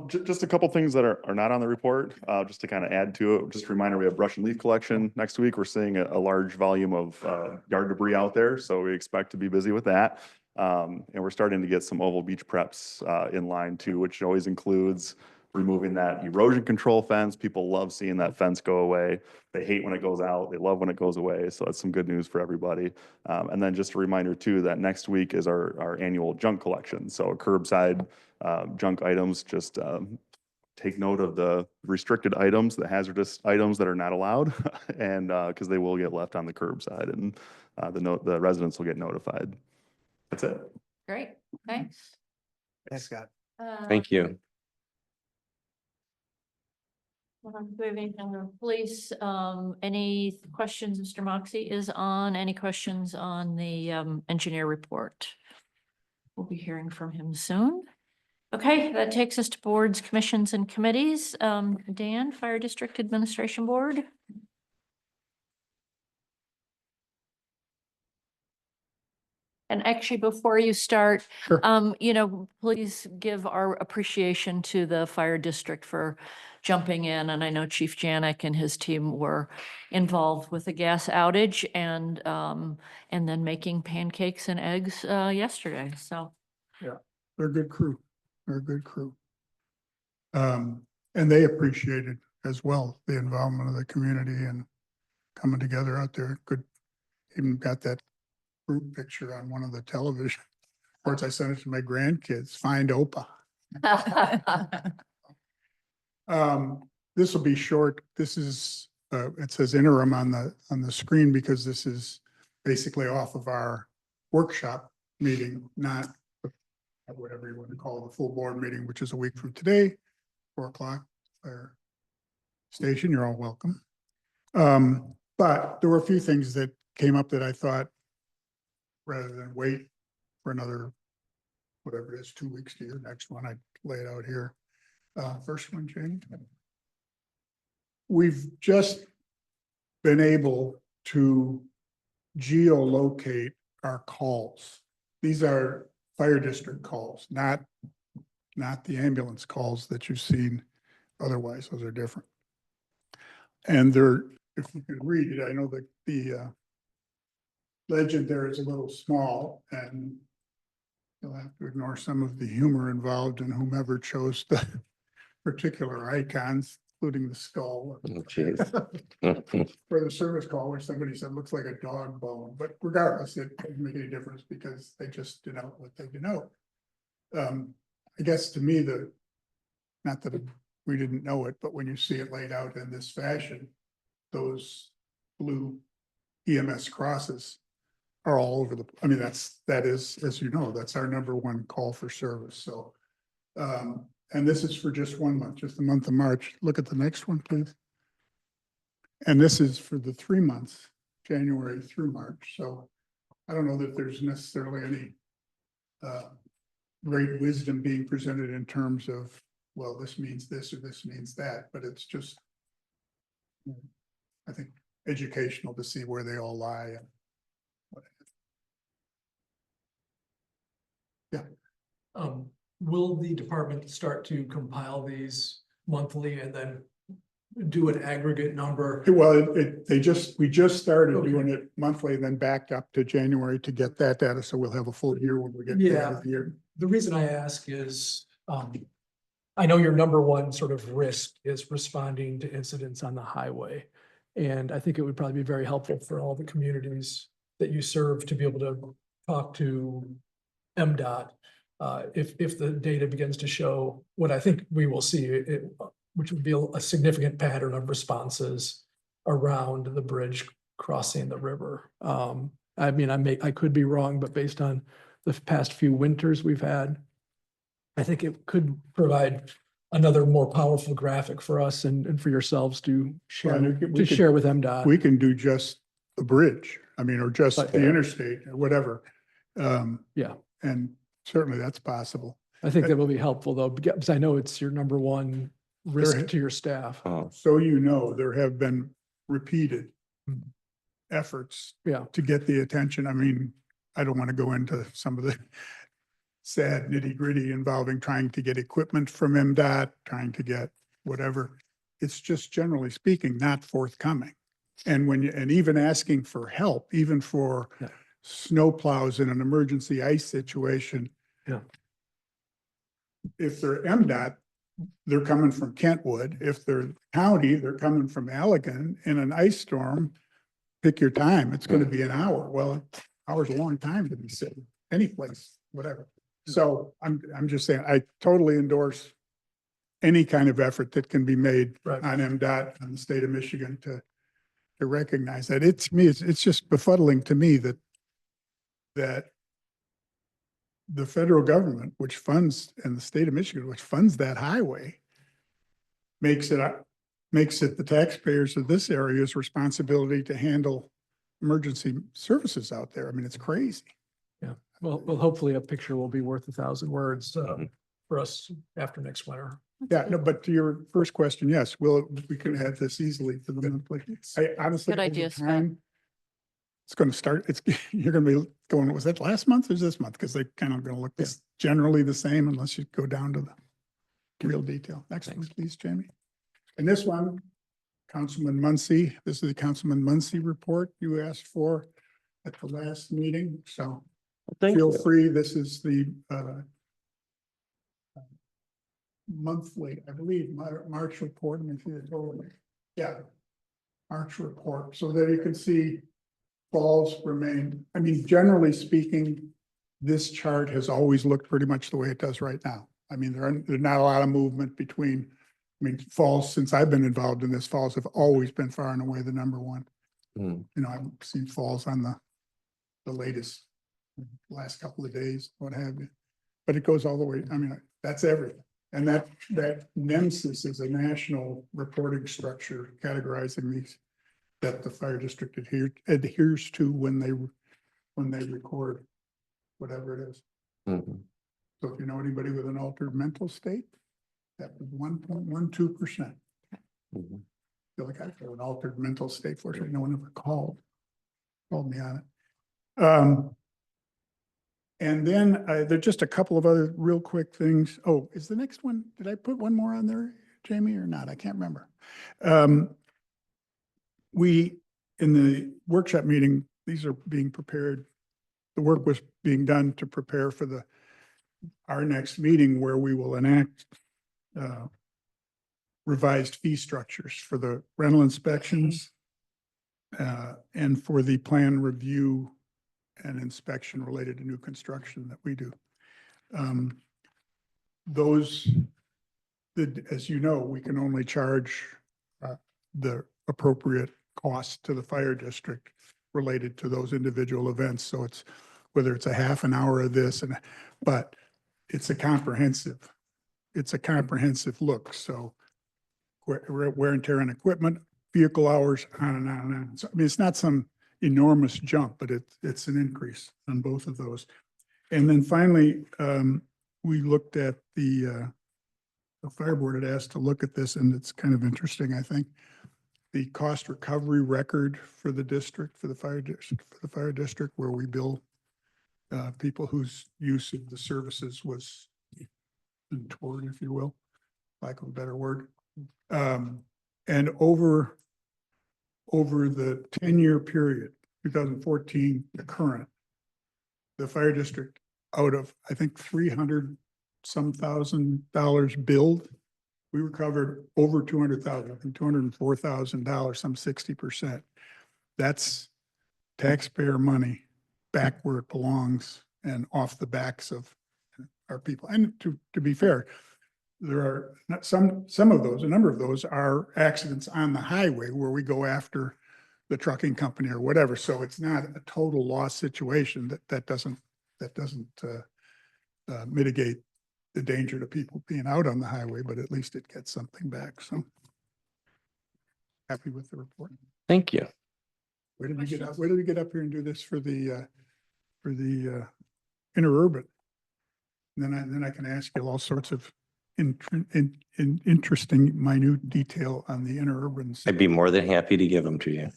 Just a couple things that are not on the report, just to kind of add to it. Just a reminder, we have brush and leaf collection next week. We're seeing a large volume of yard debris out there, so we expect to be busy with that. And we're starting to get some oval beach preps in line too, which always includes removing that erosion control fence. People love seeing that fence go away. They hate when it goes out. They love when it goes away. So that's some good news for everybody. And then just a reminder too, that next week is our annual junk collection. So curbside junk items, just take note of the restricted items, the hazardous items that are not allowed, and because they will get left on the curbside, and the residents will get notified. That's it. Great, thanks. Thanks, Scott. Thank you. Moving on to police, any questions, Mr. Moxie is on, any questions on the engineer report? We'll be hearing from him soon. Okay, that takes us to boards, commissions, and committees. Dan, Fire District Administration Board. And actually, before you start, Sure. please give our appreciation to the fire district for jumping in. And I know Chief Janik and his team were involved with the gas outage and then making pancakes and eggs yesterday. So They're a good crew. They're a good crew. And they appreciated as well the involvement of the community and coming together out there. Good, even got that group picture on one of the television. Of course, I sent it to my grandkids, find Opa. This will be short. This is, it says interim on the screen because this is basically off of our workshop meeting, not whatever you want to call the full board meeting, which is a week from today, 4 o'clock, fire station. You're all welcome. But there were a few things that came up that I thought, rather than wait for another, whatever it is, 2 weeks to your next one, I'd lay it out here. First one, Jane. We've just been able to geolocate our calls. These are fire district calls, not the ambulance calls that you've seen otherwise. Those are different. And they're, if you could read it, I know that the legend there is a little small, and you'll have to ignore some of the humor involved in whomever chose the particular icons, including the skull. Oh, jeez. For the service call, where somebody said looks like a dog bone, but regardless, it doesn't make any difference because they just denote what they denote. I guess to me, not that we didn't know it, but when you see it laid out in this fashion, those blue EMS crosses are all over the, I mean, that is, as you know, that's our #1 call for service. So, and this is for just 1 month, just the month of March. Look at the next one, please. And this is for the 3 months, January through March. So I don't know that there's necessarily any great wisdom being presented in terms of, well, this means this or this means that, but it's just, I think, educational to see where they all lie. And will the department start to compile these monthly and then do an aggregate number? Well, we just started Okay. doing it monthly, then backed up to January to get that data, so we'll have a full year when we get to the end Yeah. of the year. The reason I ask is, I know your number one sort of risk is responding to incidents on the highway. And I think it would probably be very helpful for all the communities that you serve to be able to talk to MDOT. If the data begins to show what I think we will see, which would be a significant pattern of responses around the bridge crossing the river. I mean, I could be wrong, but based on the past few winters we've had, I think it could provide another more powerful graphic for us and for yourselves to share, Well, we could- share with MDOT. We can do just the bridge, I mean, or just But- the interstate, or whatever. Yeah. And certainly that's possible. I think that will be helpful though, because I know it's your number one risk There- to your staff. So you know, there have been repeated Mhm. efforts Yeah. to get the attention. I mean, I don't want to go into some of the sad nitty gritty involving trying to get equipment from MDOT, trying to get whatever. It's just generally speaking, not forthcoming. And and even asking for help, even for Yeah. snowplows in an emergency ice situation. Yeah. If they're MDOT, they're coming from Kentwood. If they're county, they're coming from Allegan. In an ice storm, pick your time. It's gonna be an hour. Well, an hour's a long time to be sitting any place, whatever. So I'm just saying, I totally endorse any kind of effort that can be made Right. on MDOT and the state of Michigan to recognize that. To me, it's just befuddling to me that the federal government, which funds, and the state of Michigan, which funds that highway, makes it the taxpayers of this area's responsibility to handle emergency services out there. I mean, it's crazy. Yeah. Well, hopefully a picture will be worth 1,000 words for us after next winter. Yeah, no, but to your first question, yes, we can have this easily for the monthly. I honestly. Good idea, over Scott. time, It's gonna start, you're gonna be going, was that last month or this month? Because they kind of gonna look generally the same unless you go down to the real detail. Next one, please, Jamie. And this one, Councilman Muncy, this is the Councilman Muncy report you asked for at the last meeting, so feel free, this is the monthly, I believe, March report. Let me see the total. Yeah. March report, so there you can see falls remained. I mean, generally speaking, this chart has always looked pretty much the way it does right now. I mean, there's not a lot of movement between, I mean, falls, since I've been involved in this, falls have always been far and away the number one. You know, I've seen falls on the latest, last couple of days, what have you. But it goes all the way, I mean, that's everything. And that NEMSIS is a national reporting structure categorizing these that the fire district adheres to when they record whatever it is. So if you know anybody with an altered mental state, that was 1.12%. Feel like I feel an altered mental state. Fortunately, no one ever called me on it. And then there's just a couple of other real quick things. Oh, is the next one, did I put one more on there, Jamie, or not? I can't remember. We, in the workshop meeting, these are being prepared. The work was being done to prepare for our next meeting where we will enact revised fee structures for the rental inspections and for the plan review and inspection related to new construction that we do. As you know, we can only charge the appropriate cost to the fire district related to those individual events. So it's whether it's a half an hour of this but it's a comprehensive look. So wear and tear on equipment, vehicle hours, on and on and on. So, I mean, it's not some enormous jump, but it's an increase on both of those. And then finally, we looked at the fire board had asked to look at this, and it's kind of interesting, I think. The cost recovery record for the district, for the fire district, where we bill people whose use of the services was toward, if you will, lack of a better word. And over the 10-year period, 2014 to current, the fire district out of, I think, $300-some thousand billed, we recovered over 200,000, I think $204,000, some 60%. That's taxpayer money back where it belongs and off the backs of our people. And to be fair, there are not some of those, a number of those are accidents on the highway where we go after the trucking company or whatever. So it's not a total loss situation that doesn't mitigate the danger to people being out on the highway, but at least it gets something back. So happy with the report. Thank you. Where did we get up? Where did we get up here and do this for the interurban? Then I can ask you all sorts of interesting, minute detail on the interurban. I'd be more than happy to give them to you.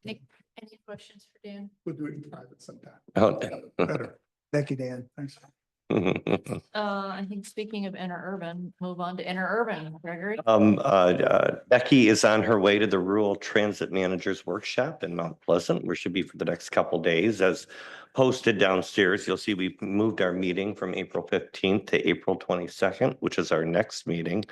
Any questions for Dan? We'll do it in private sometime. Oh. Better. Thank you, Dan. Thanks. I think speaking of interurban, move on to interurban, Gregory. Becky is on her way to the Rural Transit Managers Workshop in Mount Pleasant, where she'll be for the next couple days. As posted downstairs, you'll see we moved our meeting from April 15th to April 22nd, which is our next meeting.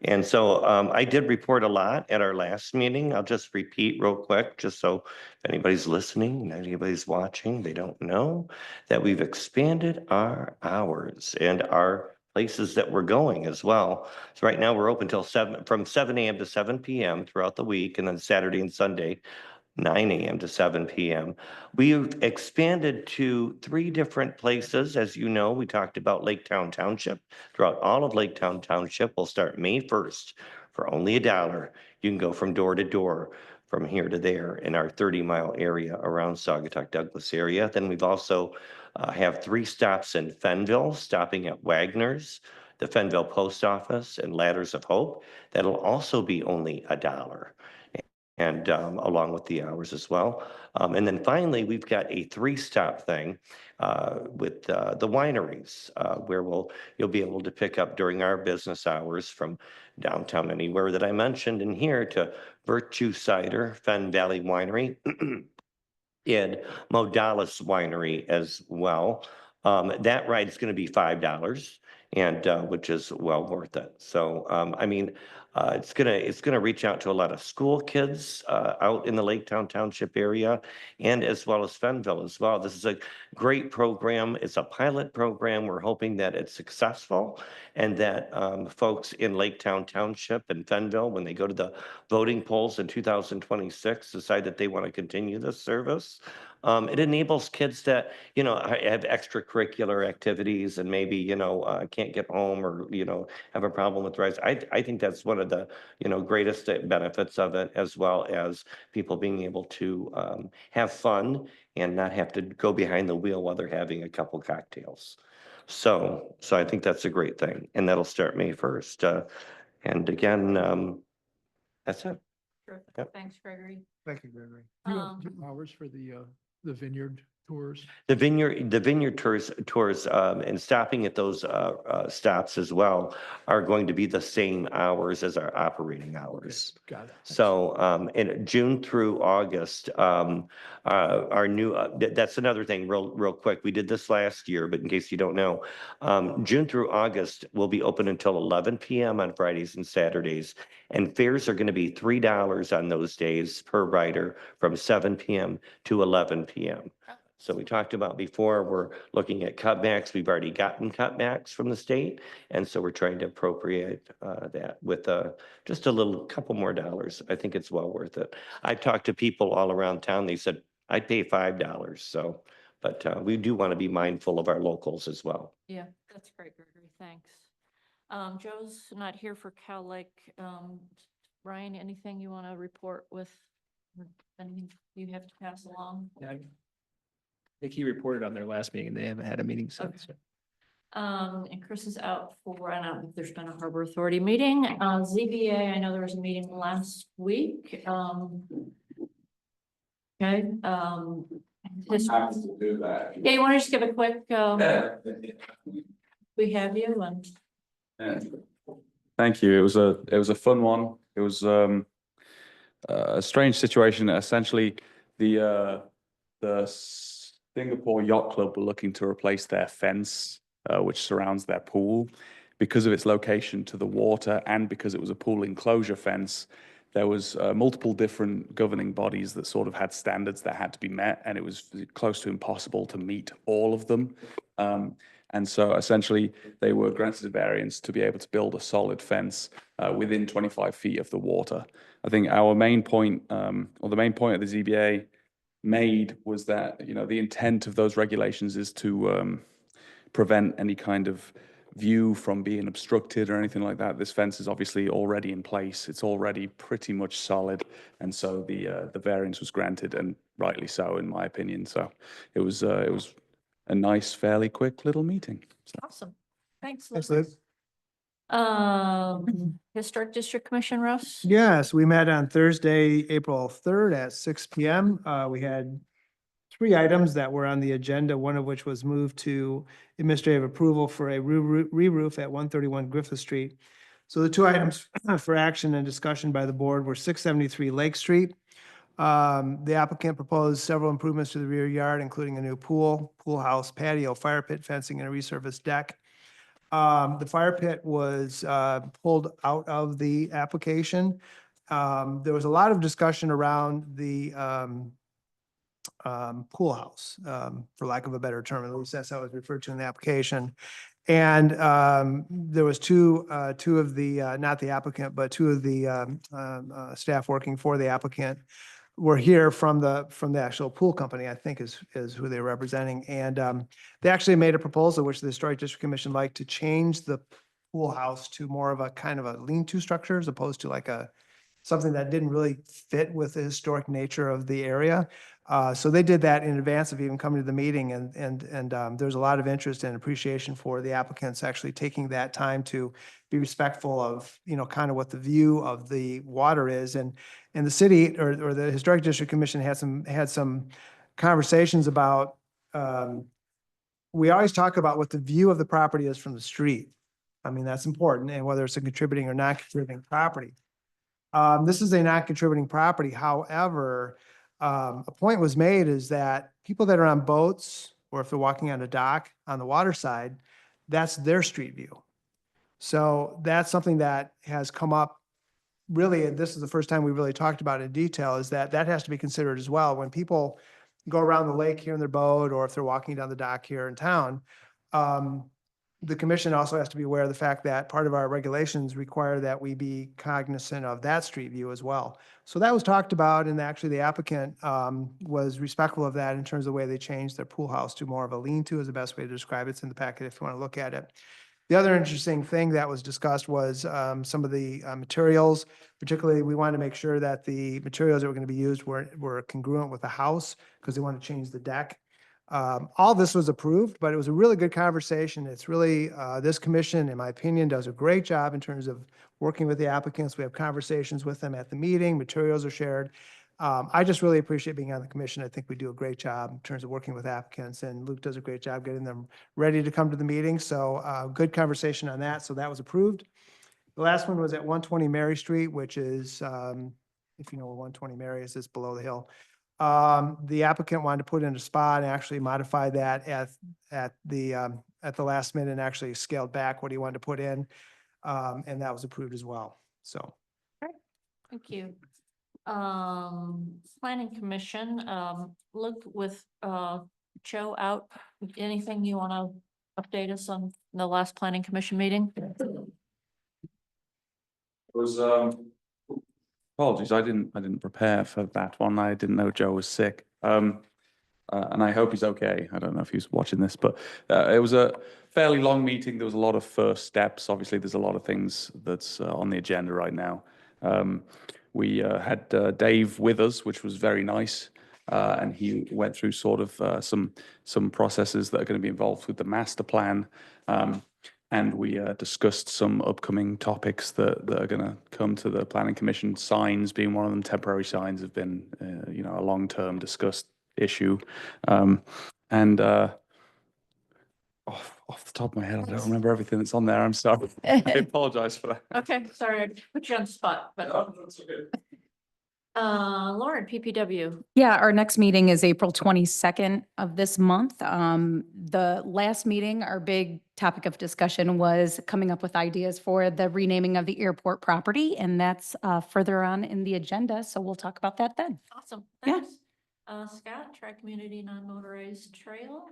And so I did report a lot at our last meeting. I'll just repeat real quick, just so if anybody's listening, anybody's watching, they don't know that we've expanded our hours and our places that we're going as well. So right now we're open till from 7 a.m. to 7 p.m. throughout the week, and then Saturday and Sunday, 9 a.m. to 7 p.m. We've expanded to 3 different places. As you know, we talked about Laketown Township. Throughout all of Laketown Township, we'll start May 1st for only $1. You can go from door to door, from here to there in our 30-mile area around Saugatuck Douglas area. Then we've also have 3 stops in Fenville, stopping at Wagner's, the Fenville Post Office, and Ladders of Hope. That'll also be only $1. And along with the hours as well. And then finally, we've got a 3-stop thing with the wineries where you'll be able to pick up during our business hours from downtown anywhere that I mentioned in here to Virtue Cider, Fen Valley Winery, and Modalis Winery as well. That ride is going to be $5, and which is well worth it. So I mean, it's gonna reach out to a lot of school kids out in the Laketown Township area, and as well as Fenville as well. This is a great program. It's a pilot program. We're hoping that it's successful, and that folks in Laketown Township and Fenville, when they go to the voting polls in 2026, decide that they want to continue this service. It enables kids that, have extracurricular activities and maybe, can't get home or, have a problem with rides. I think that's one of the, greatest benefits of it, as well as people being able to have fun and not have to go behind the wheel while they're having a couple cocktails. So I think that's a great thing, and that'll start May 1st. And again, that's it. Terrific. Yep. Thanks, Gregory. Thank you, Gregory. Do you have hours for the vineyard tours? The vineyard tours, and stopping at those stops as well are going to be the same hours as our operating hours. Got it. So in June through August, our new, that's another thing real quick. We did this last year, but in case you don't know, June through August will be open until 11 p.m. on Fridays and Saturdays. And fares are going to be $3 on those days per rider from 7 p.m. to 11 p.m. So we talked about before, we're looking at cutbacks. We've already gotten cutbacks from the state. And so we're trying to appropriate that with just a couple more dollars. I think it's well worth it. I've talked to people all around town. They said, I'd pay $5. So, but we do want to be mindful of our locals as well. Yeah, that's great, Gregory. Thanks. Joe's not here for Cal Lake. Ryan, anything you want to report with, anything you have to pass along? Yeah, I think he reported on their last meeting. They haven't had a meeting since. Okay. And Chris is out for, I don't know if there's been a Harbor Authority meeting. ZBA, I know there was a meeting last week. Okay. Yeah, you want to just give a quick, We have you and. Yeah. Thank you. It was a fun one. It was a strange situation. Essentially, the Singapore Yacht Club were looking to replace their fence, which surrounds their pool, because of its location to the water and because it was a pool enclosure fence. There was multiple different governing bodies that sort of had standards that had to be met, and it was close to impossible to meet all of them. And so essentially, they were granted a variance to be able to build a solid fence within 25 feet of the water. I think our main point, or the main point of the ZBA made, was that, you know, the intent of those regulations is to prevent any kind of view from being obstructed or anything like that. This fence is obviously already in place. It's already pretty much solid. And so the variance was granted, and rightly so, in my opinion. So it was a nice, fairly quick little meeting. So. Awesome. Thanks, Thanks, Liz. Liz. Historic District Commission, Russ? Yes, we met on Thursday, April 3rd at 6 PM. We had 3 items that were on the agenda, one of which was moved to administrative approval for a re-roof at 131 Griffith Street. So the 2 items for action and discussion by the board were 673 Lake Street. The applicant proposed several improvements to the rear yard, including a new pool house, patio, fire pit fencing, and a resurfaced deck. The fire pit was pulled out of the application. There was a lot of discussion around the pool house, for lack of a better term, at least that's how it was referred to in the application. And there was two of the, not the applicant, but 2 of the staff working for the applicant were here from the actual pool company, I think is who they're representing. And they actually made a proposal, which the Historic District Commission liked, to change the pool house to more of a kind of a lean-to structure, as opposed to like something that didn't really fit with the historic nature of the area. So they did that in advance of even coming to the meeting, and there's a lot of interest and appreciation for the applicants actually taking that time to be respectful of, you know, kind of what the view of the water is. And the city or the Historic District Commission had some conversations about, we always talk about what the view of the property is from the street. I mean, that's important, and whether it's a contributing or non-contributing property. This is a non-contributing property. However, a point was made is that people that are on boats, or if they're walking on a dock on the water side, that's their street view. So that's something that has come up really, and this is the first time we really talked about it in detail, is that has to be considered as well. When people go around the lake here in their boat, or if they're walking down the dock here in town, the commission also has to be aware of the fact that part of our regulations require that we be cognizant of that street view as well. So that was talked about, and actually the applicant was respectful of that in terms of the way they changed their pool house to more of a lean-to, is the best way to describe it. It's in the packet if you want to look at it. The other interesting thing that was discussed was some of the materials. Particularly, we wanted to make sure that the materials that were going to be used were congruent with the house, because they wanted to change the deck. All this was approved, but it was a really good conversation. It's really, this commission, in my opinion, does a great job in terms of working with the applicants. We have conversations with them at the meeting, materials are shared. I just really appreciate being on the commission. I think we do a great job in terms of working with applicants, and Luke does a great job getting them ready to come to the meeting. So good conversation on that. So that was approved. The last one was at 120 Mary Street, which is, if you know where 120 Mary is, it's below the hill. The applicant wanted to put in a spa and actually modify that at the last minute, and actually scaled back what he wanted to put in. And that was approved as well. So. Thank you. Planning Commission, look with Joe out. Anything you want to update us on the last Planning Commission meeting? It was apologies, I didn't prepare for that one. I didn't know Joe was sick. And I hope he's okay. I don't know if he's watching this, but it was a fairly long meeting. There was a lot of first steps. Obviously, there's a lot of things that's on the agenda right now. We had Dave with us, which was very nice. And he went through sort of some processes that are going to be involved with the master plan. And we discussed some upcoming topics that are going to come to the Planning Commission. Signs being one of them. Temporary signs have been, you know, a long-term discussed issue. And Off the top of my head, I don't remember everything that's on there. I'm sorry. I apologize for that. Okay, sorry, I put you on the spot, but Lauren, PPW. Yeah, our next meeting is April 22nd of this month. The last meeting, our big topic of discussion was coming up with ideas for the renaming of the airport property, and that's further on in the agenda, so we'll talk about that then. Awesome, Yeah. thanks. Scott, Tri-Community Non-Motorized Trail.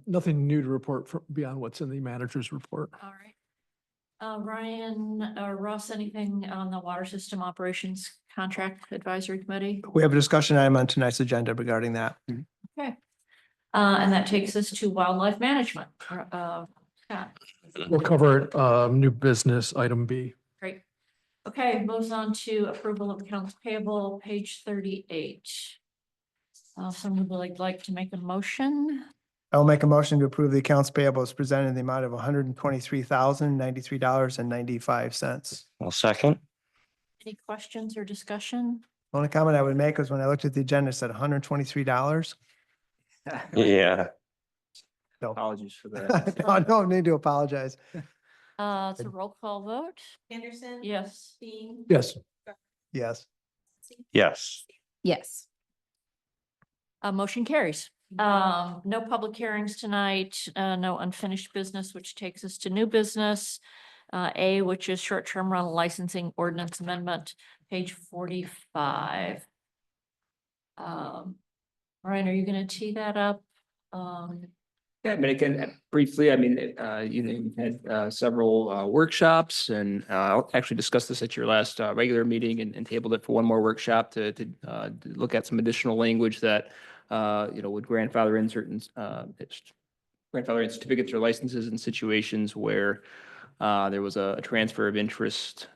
Nothing new to report beyond what's in the manager's report. All right. Ryan, Russ, anything on the Water System Operations Contract Advisory Committee? We have a discussion item on tonight's agenda regarding that. Okay. And that takes us to Wildlife Management. Scott, We'll cover it, new business, item B. great. Okay, moves on to approval of accounts payable, page 38. Someone would like to make a motion? I will make a motion to approve the accounts payable as presented in the amount of $123,093.95. I'll second. Any questions or discussion? Only comment I would make was when I looked at the agenda, it said $123. Yeah. So, Apologies for that. no need to apologize. It's a roll call vote. Anderson. Yes. Beam. Yes. Yes. Yes. Yes. Motion carries. No public hearings tonight, no unfinished business, which takes us to new business. A, which is short-term rental licensing ordinance amendment, page 45. Ryan, are you gonna tee that up? Yeah, I mean, again, briefly, I mean, you had several workshops and I'll actually discuss this at your last regular meeting and tabled it for one more workshop to look at some additional language that would grandfather in certain grandfather in certificates or licenses in situations where there was a transfer of interest,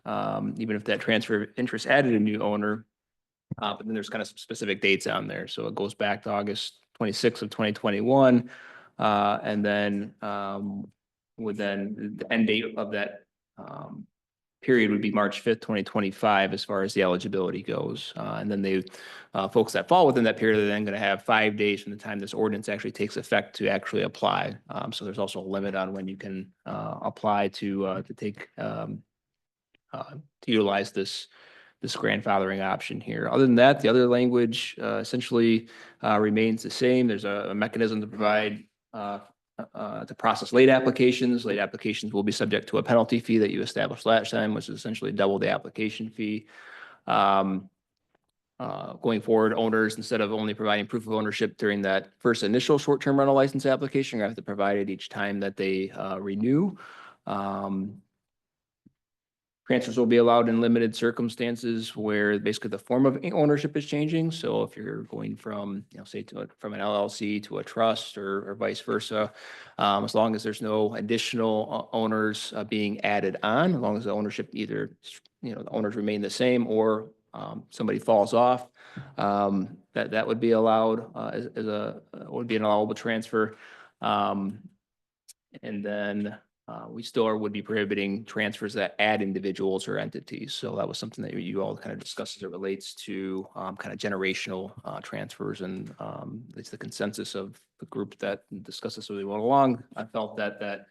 even if that transfer of interest added a new owner. But then there's kind of some specific dates on there. So it goes back to August 26th of 2021. And then the end date of that period would be March 5th, 2025, as far as the eligibility goes. And then they folks that fall within that period are then going to have 5 days from the time this ordinance actually takes effect to actually apply. So there's also a limit on when you can apply to take to utilize this grandfathering option here. Other than that, the other language essentially remains the same. There's a mechanism to provide to process late applications. Late applications will be subject to a penalty fee that you established last time, which is essentially double the application fee. Going forward, owners, instead of only providing proof of ownership during that first initial short-term rental license application, are going to have to provide it each time that they renew. Transfers will be allowed in limited circumstances where basically the form of ownership is changing. So if you're going from, say from an LLC to a trust or vice versa, as long as there's no additional owners being added on, as long as the ownership either, the owners remain the same or somebody falls off, that would be allowed would be an allowable transfer. And then we still would be prohibiting transfers that add individuals or entities. So that was something that you all kind of discussed as it relates to kind of generational transfers, and it's the consensus of the group that discussed this as we went along. I felt that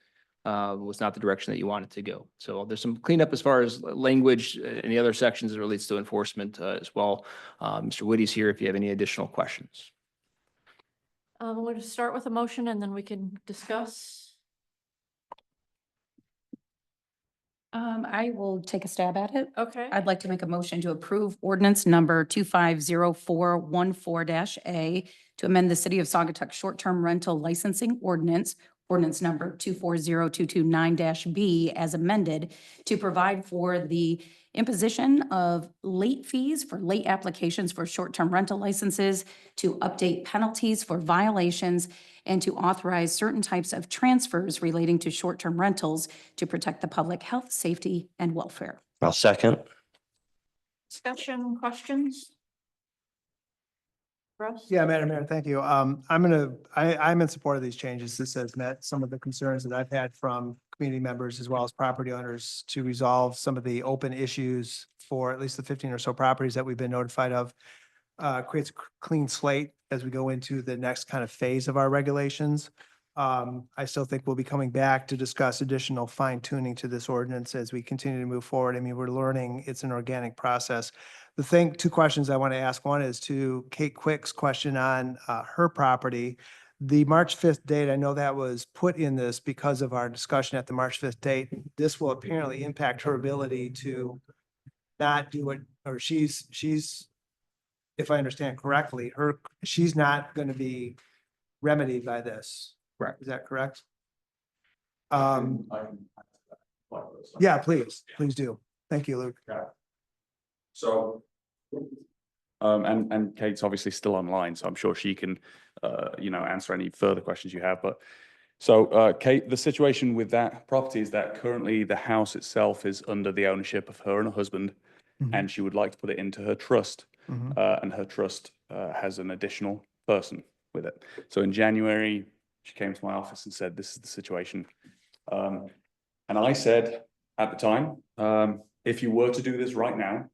was not the direction that you wanted to go. So there's some cleanup as far as language in the other sections as it relates to enforcement as well. Mr. Woody's here if you have any additional questions. We'll just start with a motion and then we can discuss. I will take a stab at it. Okay. I'd like to make a motion to approve ordinance number 250414-A to amend the City of Saugatuck short-term rental licensing ordinance number 240229-B as amended to provide for the imposition of late fees for late applications for short-term rental licenses, to update penalties for violations, and to authorize certain types of transfers relating to short-term rentals to protect the public health, safety, and welfare. I'll second. Discussion, questions? Russ? Yeah, Madam Mayor, thank you. I'm in support of these changes. This has met some of the concerns that I've had from community members as well as property owners to resolve some of the open issues for at least the 15 or so properties that we've been notified of. Creates a clean slate as we go into the next kind of phase of our regulations. I still think we'll be coming back to discuss additional fine tuning to this ordinance as we continue to move forward. I mean, we're learning it's an organic process. Two questions I want to ask. One is to Kate Quick's question on her property. The March 5th date, I know that was put in this because of our discussion at the March 5th date. This will apparently impact her ability to not do it, or she's, if I understand correctly, she's not going to be remedied by this. Correct. Is that correct? Yeah, please do. Thank you, Luke. So, and Kate's obviously still online, so I'm sure she can, answer any further questions you have. But so, Kate, the situation with that property is that currently the house itself is under the ownership of her and her husband, and she would like to put it into her trust, and her trust has an additional person with it. So in January, she came to my office and said, "This is the situation," and I said at the time, if you were to do this right now,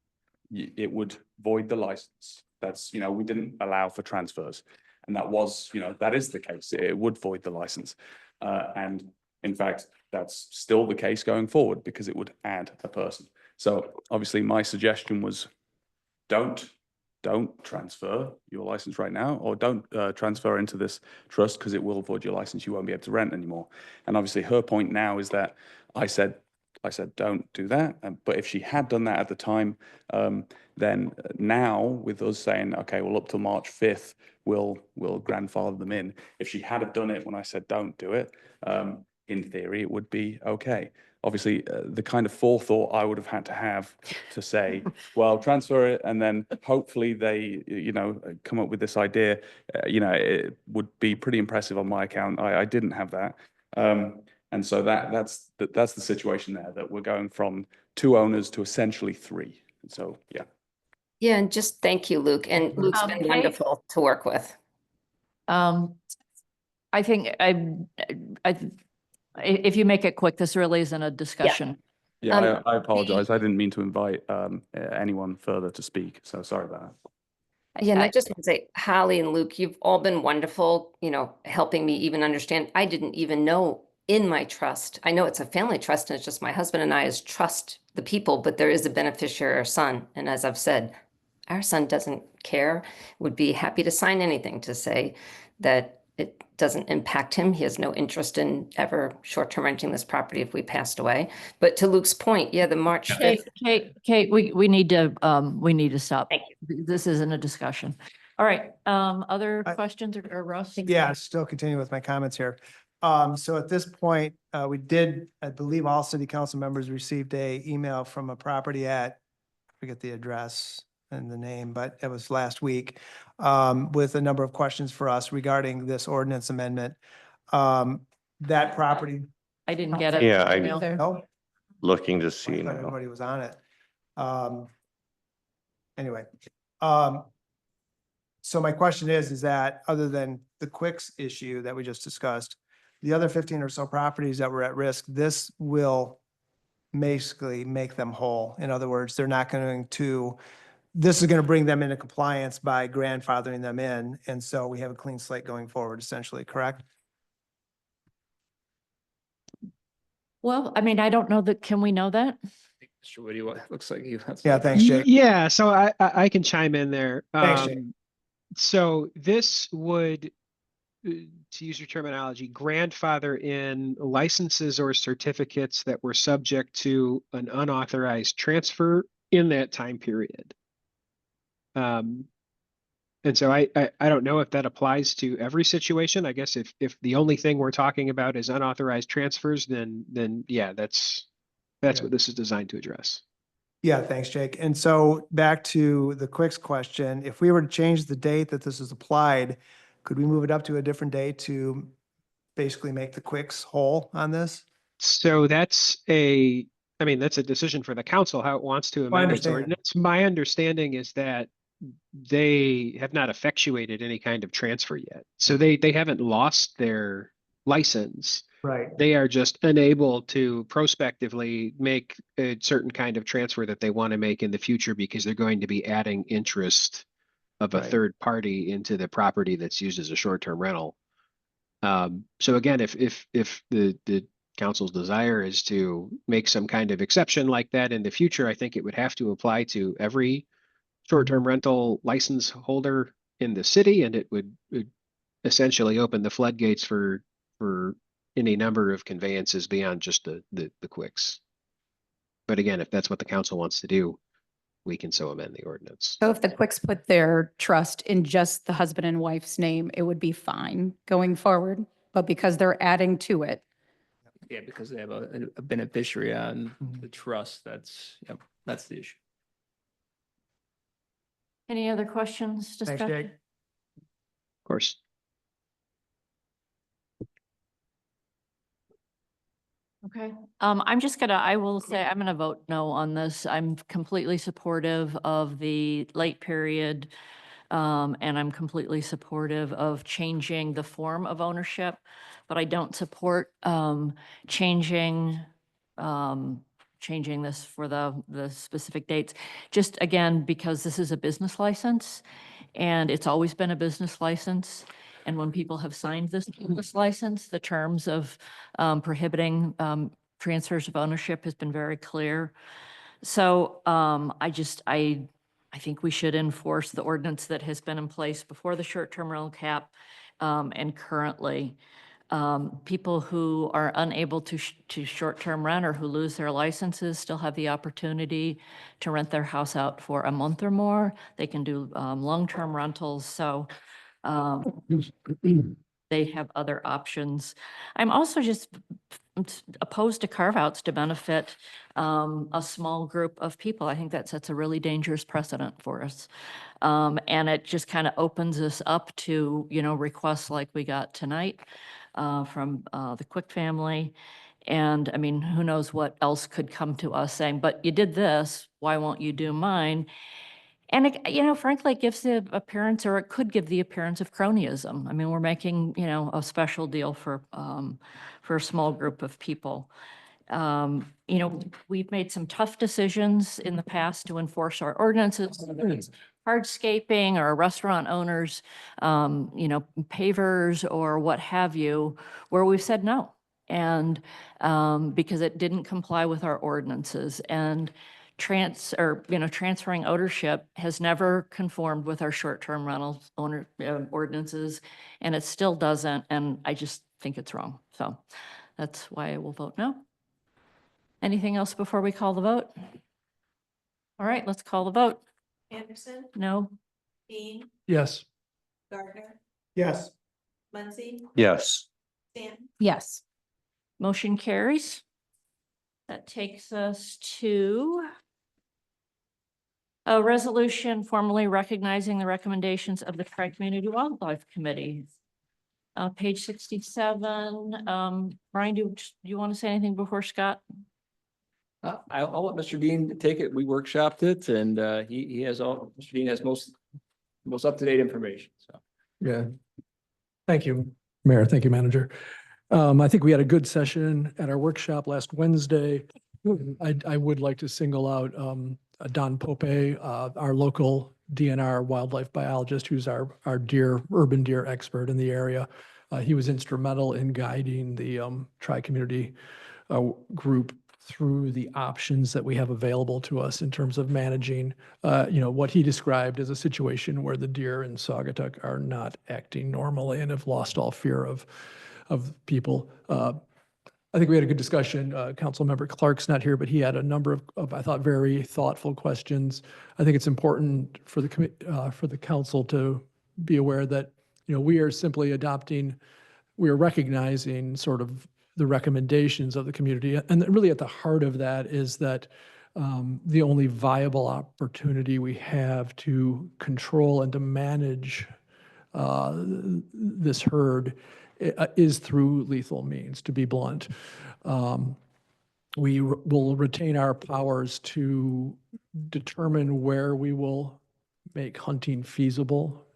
it would void the license. That's, we didn't allow for transfers. And that was, that is the case. It would void the license. And in fact, that's still the case going forward because it would add a person. So obviously my suggestion was don't transfer your license right now, or don't transfer into this trust because it will void your license. You won't be able to rent anymore. And obviously her point now is that I said, don't do that. But if she had done that at the time, then now with us saying, okay, well, up till March 5th, we'll grandfather them in. If she had have done it when I said don't do it, in theory, it would be okay. Obviously, the kind of forethought I would have had to say, well, transfer it, and then hopefully they, come up with this idea, it would be pretty impressive on my account. I didn't have that. And so that's the situation there, that we're going from 2 owners to essentially 3. And so, yeah. Yeah, and just thank you, Luke. And Luke's been Kate? wonderful to work with. I think if you make it quick, this really isn't a discussion. Yeah, I apologize. I didn't mean to invite anyone further to speak. So sorry about that. Yeah, and I just want to say, Holly and Luke, you've all been wonderful, helping me even understand. I didn't even know in my trust. I know it's a family trust and it's just my husband and I as trust the people, but there is a beneficiary, our son. And as I've said, our son doesn't care, would be happy to sign anything to say that it doesn't impact him. He has no interest in ever short-term renting this property if we passed away. But to Luke's point, yeah, the March 5th. Kate, we need to stop. Thank you. This isn't a discussion. All right, other questions or Russ? Yeah, still continuing with my comments here. So at this point, I believe all city council members received a email from a property at, I forget the address and the name, but it was last week, with a number of questions for us regarding this ordinance amendment. That property. I didn't get it. Yeah, No? looking to I see thought now. everybody was on it. Anyway, so my question is that other than the Quicks issue that we just discussed, the other 15 or so properties that were at risk, this will basically make them whole. In other words, this is going to bring them into compliance by grandfathering them in. And so we have a clean slate going forward, essentially, correct? Well, I mean, I don't know that, can we know that? Mr. Whitty, what looks like you. Yeah, thanks, Jake. Yeah, so I can chime in there. Thanks, Jake. So this would, to use your terminology, grandfather in licenses or certificates that were subject to an unauthorized transfer in that time period. And so I don't know if that applies to every situation. I guess if the only thing we're talking about is unauthorized transfers, then yeah, that's what this is designed to address. Yeah, thanks, Jake. And so back to the Quicks question, if we were to change the date that this is applied, could we move it up to a different date to basically make the Quicks whole on this? So that's a decision for the council, how it wants to amend its ordinance. My understanding is that they have not effectuated any kind of transfer yet. So they haven't lost their license. Right. They are just unable to prospectively make a certain kind of transfer that they want to make in the future because they're going to be adding interest of a third party into the property that's used as a short-term rental. So again, if the council's desire is to make some kind of exception like that in the future, I think it would have to apply to every short-term rental license holder in the city, and it would essentially open the floodgates for any number of conveyances beyond just the quicks. But again, if that's what the council wants to do, we can so amend the ordinance. So if the Quicks put their trust in just the husband and wife's name, it would be fine going forward. But because they're adding to it, Yeah, because they have a beneficiary on the trust. That's the issue. Any other questions, Thanks, discussion? Jake. Of course. Okay, I will say, I'm gonna vote no on this. I'm completely supportive of the late period. And I'm completely supportive of changing the form of ownership, but I don't support, changing this for the specific dates. Just again, because this is a business license and it's always been a business license. And when people have signed this business license, the terms of prohibiting transfers of ownership has been very clear. So I think we should enforce the ordinance that has been in place before the short-term rental cap and currently. People who are unable to short-term rent or who lose their licenses still have the opportunity to rent their house out for a month or more. They can do long-term rentals. So they have other options. I'm also just opposed to carve-outs to benefit a small group of people. I think that sets a really dangerous precedent for us. And it just kind of opens us up to, requests like we got tonight from the Quick family. And I mean, who knows what else could come to us saying, but you did this, why won't you do mine? And it, frankly, it gives the appearance, or it could give the appearance of cronyism. I mean, we're making, a special deal for a small group of people. We've made some tough decisions in the past to enforce our ordinances, whether it's hardscaping or restaurant owners, pavers or what have you, where we've said no. And because it didn't comply with our ordinances. And transferring ownership has never conformed with our short-term rental ordinances, and it still doesn't, and I just think it's wrong. So that's why I will vote no. Anything else before we call the vote? All right, let's call the vote. Anderson, No? Dean, Yes. Gardner, Yes. Muncy, Yes. Stanton, yes. Motion carries. That takes us to a resolution formally recognizing the recommendations of the Tri-Community Wildlife Committee. Page 67. Brian, do you want to say anything before Scott? I'll let Mr. Dean take it. We workshopped it and he has Mr. Dean has most up-to-date information, so. Yeah. Thank you, Mayor. Thank you, Manager. I think we had a good session at our workshop last Wednesday. I would like to single out Don Pope, our local DNR wildlife biologist, who's our urban deer expert in the area. He was instrumental in guiding the tri-community group through the options that we have available to us in terms of managing, what he described as a situation where the deer in Saugatuck are not acting normally and have lost all fear of people. I think we had a good discussion. Councilmember Clark's not here, but he had a number of I thought, very thoughtful questions. I think it's important for the council to be aware that, we are simply we are recognizing sort of the recommendations of the community. And really at the heart of that is that the only viable opportunity we have to control and to manage this herd is through lethal means, to be blunt. We will retain our powers to determine where we will make hunting feasible.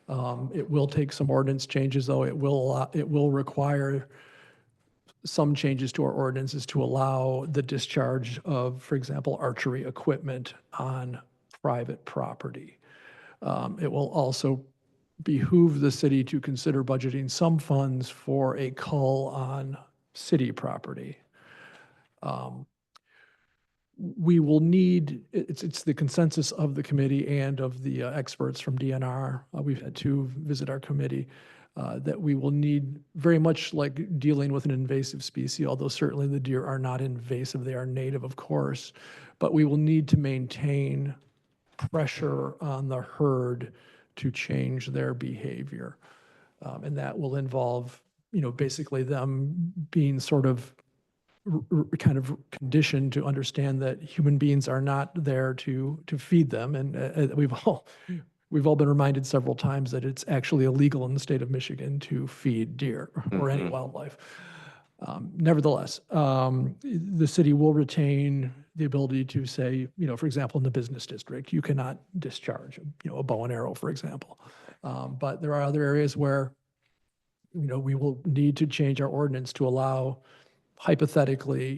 It will take some ordinance changes, though. It will require some changes to our ordinances to allow the discharge of, for example, archery equipment on private property. It will also behoove the city to consider budgeting some funds for a cull on city property. We will need, it's the consensus of the committee and of the experts from DNR. We've had two visit our committee, that we will need, very much like dealing with an invasive species, although certainly the deer are not invasive, they are native, of course, but we will need to maintain pressure on the herd to change their behavior. And that will involve, basically them being sort of kind of conditioned to understand that human beings are not there to feed them. And we've all been reminded several times that it's actually illegal in the state of Michigan to feed deer or any wildlife. Nevertheless, the city will retain the ability to say, for example, in the business district, you cannot discharge, a bow and arrow, for example. But there are other areas where, we will need to change our ordinance to allow, hypothetically,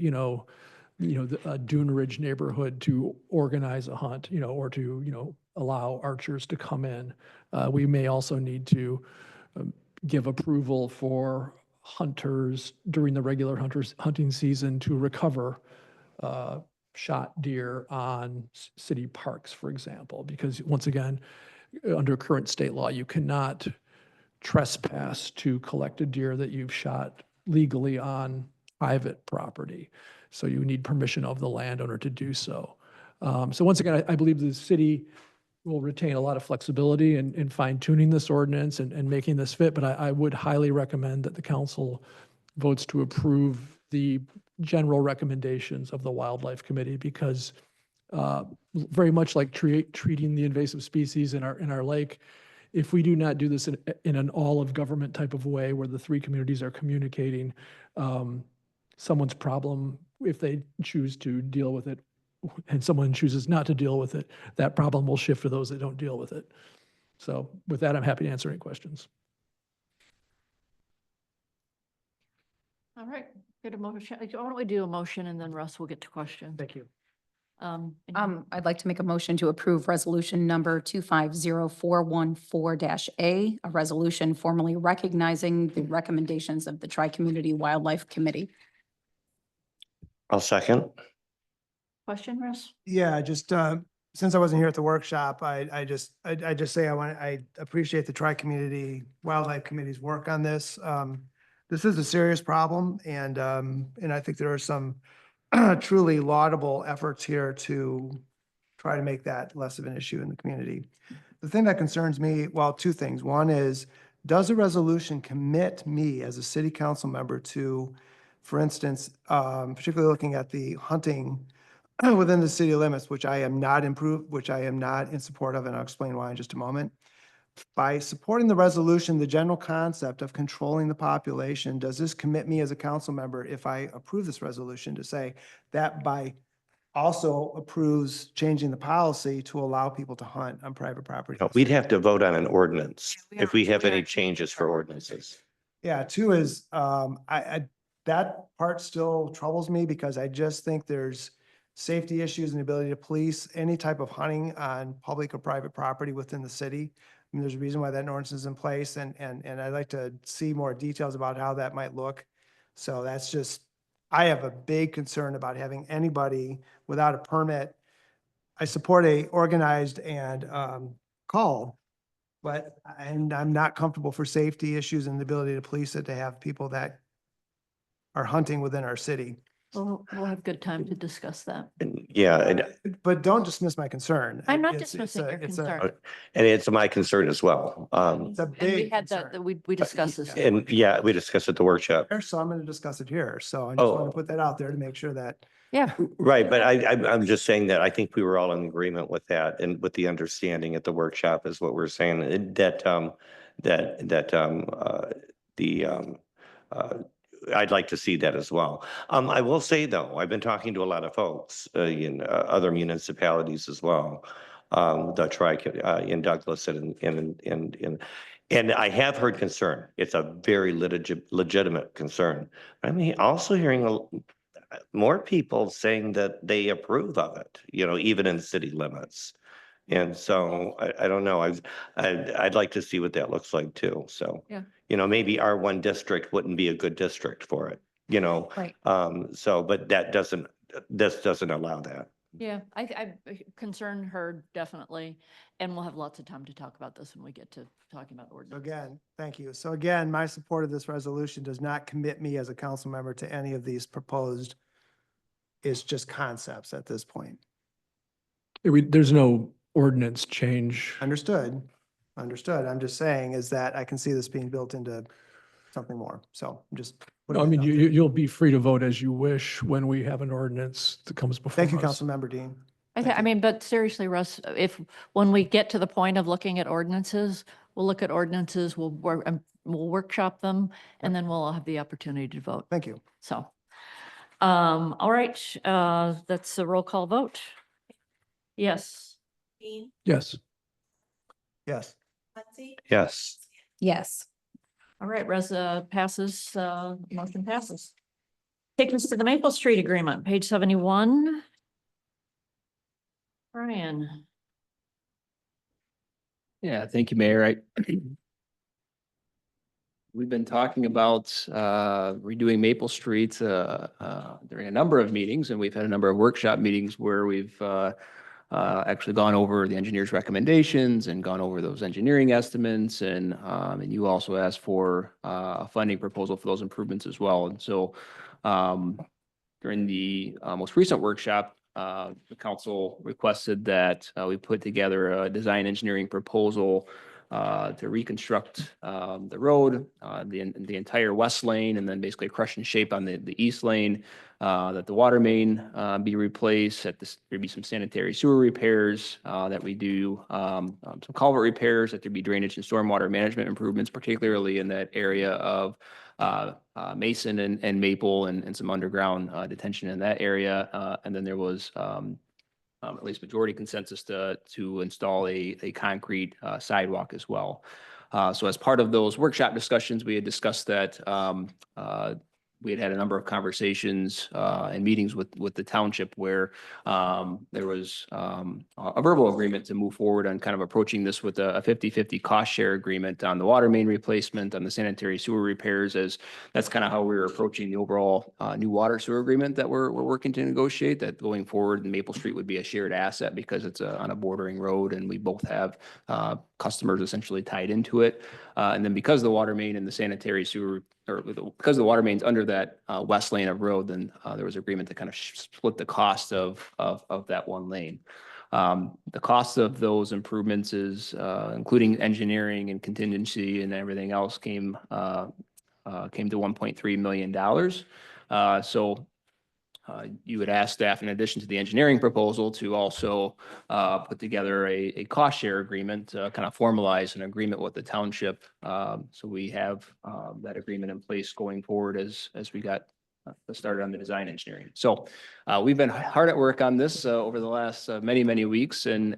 the Dune Ridge neighborhood to organize a hunt, or to, allow archers to come in. We may also need to give approval for hunters during the regular hunting season to recover shot deer on city parks, for example, because once again, under current state law, you cannot trespass to collect a deer that you've shot legally on private property. So you need permission of the landowner to do so. So once again, I believe the city will retain a lot of flexibility in fine tuning this ordinance and making this fit, but I would highly recommend that the council votes to approve the general recommendations of the Wildlife Committee, because very much like treating the invasive species in our lake, if we do not do this in an all of government type of way where the three communities are communicating, someone's problem, if they choose to deal with it and someone chooses not to deal with it, that problem will shift to those that don't deal with it. So with that, I'm happy to answer any questions. All right, get a motion. Why don't we do a motion and then Russ will get to questions? Thank you. I'd like to make a motion to approve resolution number 250414-A, a resolution formally recognizing the recommendations of the Tri-Community Wildlife Committee. I'll second. Question, Russ? Yeah, just since I wasn't here at the workshop, I just say I appreciate the Tri-Community Wildlife Committee's work on this. This is a serious problem, and I think there are some truly laudable efforts here to try to make that less of an issue in the community. The thing that concerns me, well, two things. One is, does the resolution commit me as a city council member to, for instance, particularly looking at the hunting within the city limits, which I am not in support of, and I'll explain why in just a moment. By supporting the resolution, the general concept of controlling the population, does this commit me as a council member, if I approve this resolution, to say that by also approves changing the policy to allow people to hunt on private property? No, we'd have to vote on an ordinance if we have any changes for ordinances. Yeah, two is, that part still troubles me, because I just think there's safety issues and the ability to police any type of hunting on public or private property within the city. I mean, there's a reason why that ordinance is in place, and I'd like to see more details about how that might look. So that's just, I have a big concern about having anybody without a permit. I support a organized and call, but I'm not comfortable for safety issues and the ability to police it, to have people that are hunting within our city. We'll have good time to discuss that. But don't dismiss my concern. I'm not It's- dismissing your it's a- concern. And it's my concern as well. It's a And we big had concern. that, we discussed this. And yeah, we discussed at the workshop. So I'm going to discuss it here. So I just want Oh. to put that out there to make sure that, Yeah. Right, but I'm just saying that I think we were all in agreement with that, and with the understanding at the workshop is what we're saying, I'd like to see that as well. I will say though, I've been talking to a lot of folks in other municipalities as well. In Douglas and I have heard concern. It's a very legitimate concern. I'm also hearing more people saying that they approve of it, even in city limits. And so I don't know, I'd like to see what that looks like too, so. Yeah. You know, maybe R1 district wouldn't be a good district for it, you know? Right. So, but this doesn't allow that. Yeah, I concern her definitely, and we'll have lots of time to talk about this when we get to talking about So ordinance. again, thank you. So again, my support of this resolution does not commit me as a council member to any of these proposed. It's just concepts at this point. There's no ordinance change. Understood. Understood. I'm just saying is that I can see this being built into something more. So I'm just. No, I mean, you'll be free to vote as you wish when we have an ordinance that comes before us. Thank you, Councilmember Dean. I mean, but seriously, Russ, when we get to the point of looking at ordinances, we'll look at ordinances, we'll workshop them, and then we'll all have the opportunity to vote. Thank you. So, all right, that's a roll call vote. Yes. Dean, Yes. Yes. Muncy, Yes. Yes. All right, passes, motion passes. Take us to the Maple Street Agreement, page 71. Brian. Yeah, thank you, Mayor. We've been talking about redoing Maple Street during a number of meetings, and we've had a number of workshop meetings where we've actually gone over the engineer's recommendations and gone over those engineering estimates, and you also asked for a funding proposal for those improvements as well. And so during the most recent workshop, the council requested that we put together a design engineering proposal to reconstruct the road, the entire west lane, and then basically crush and shape on the east lane, that the water main be replaced, that there be some sanitary sewer repairs, that we do some culvert repairs, that there be drainage and stormwater management improvements, particularly in that area of Mason and Maple, and some underground detention in that area. And then there was at least majority consensus to install a concrete sidewalk as well. So as part of those workshop discussions, we had discussed that we had a number of conversations and meetings with the township where there was a verbal agreement to move forward on kind of approaching this with a 50-50 cost share agreement on the water main replacement, on the sanitary sewer repairs, as that's kind of how we were approaching the overall new water sewer agreement that we're working to negotiate, that going forward Maple Street would be a shared asset because it's on a bordering road and we both have customers essentially tied into it. And then because the water main and the sanitary sewer, or because the water main's under that west lane of road, then there was agreement to kind of split the cost of that one lane. The cost of those improvements is, including engineering and contingency and everything else, came to $1.3 million. So you would ask staff, in addition to the engineering proposal, to also put together a cost share agreement, kind of formalize an agreement with the township. So we have that agreement in place going forward as we got started on the design engineering. So we've been hard at work on this over the last many weeks, and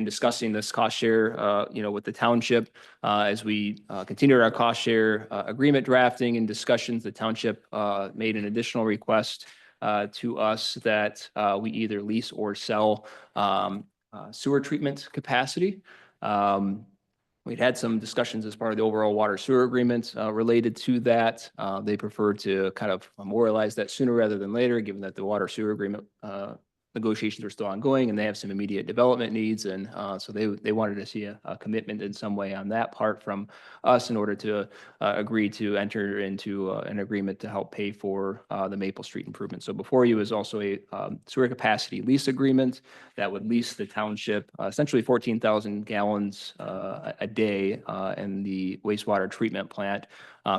discussing this cost share, with the township as we continue our cost share agreement drafting and discussions. The township made an additional request to us that we either lease or sell sewer treatment capacity. We'd had some discussions as part of the overall water sewer agreement related to that. They preferred to kind of memorialize that sooner rather than later, given that the water sewer agreement negotiations are still ongoing and they have some immediate development needs. And so they wanted to see a commitment in some way on that part from us in order to agree to enter into an agreement to help pay for the Maple Street improvement. So before you is also a sewer capacity lease agreement that would lease the township essentially 14,000 gallons a day in the wastewater treatment plant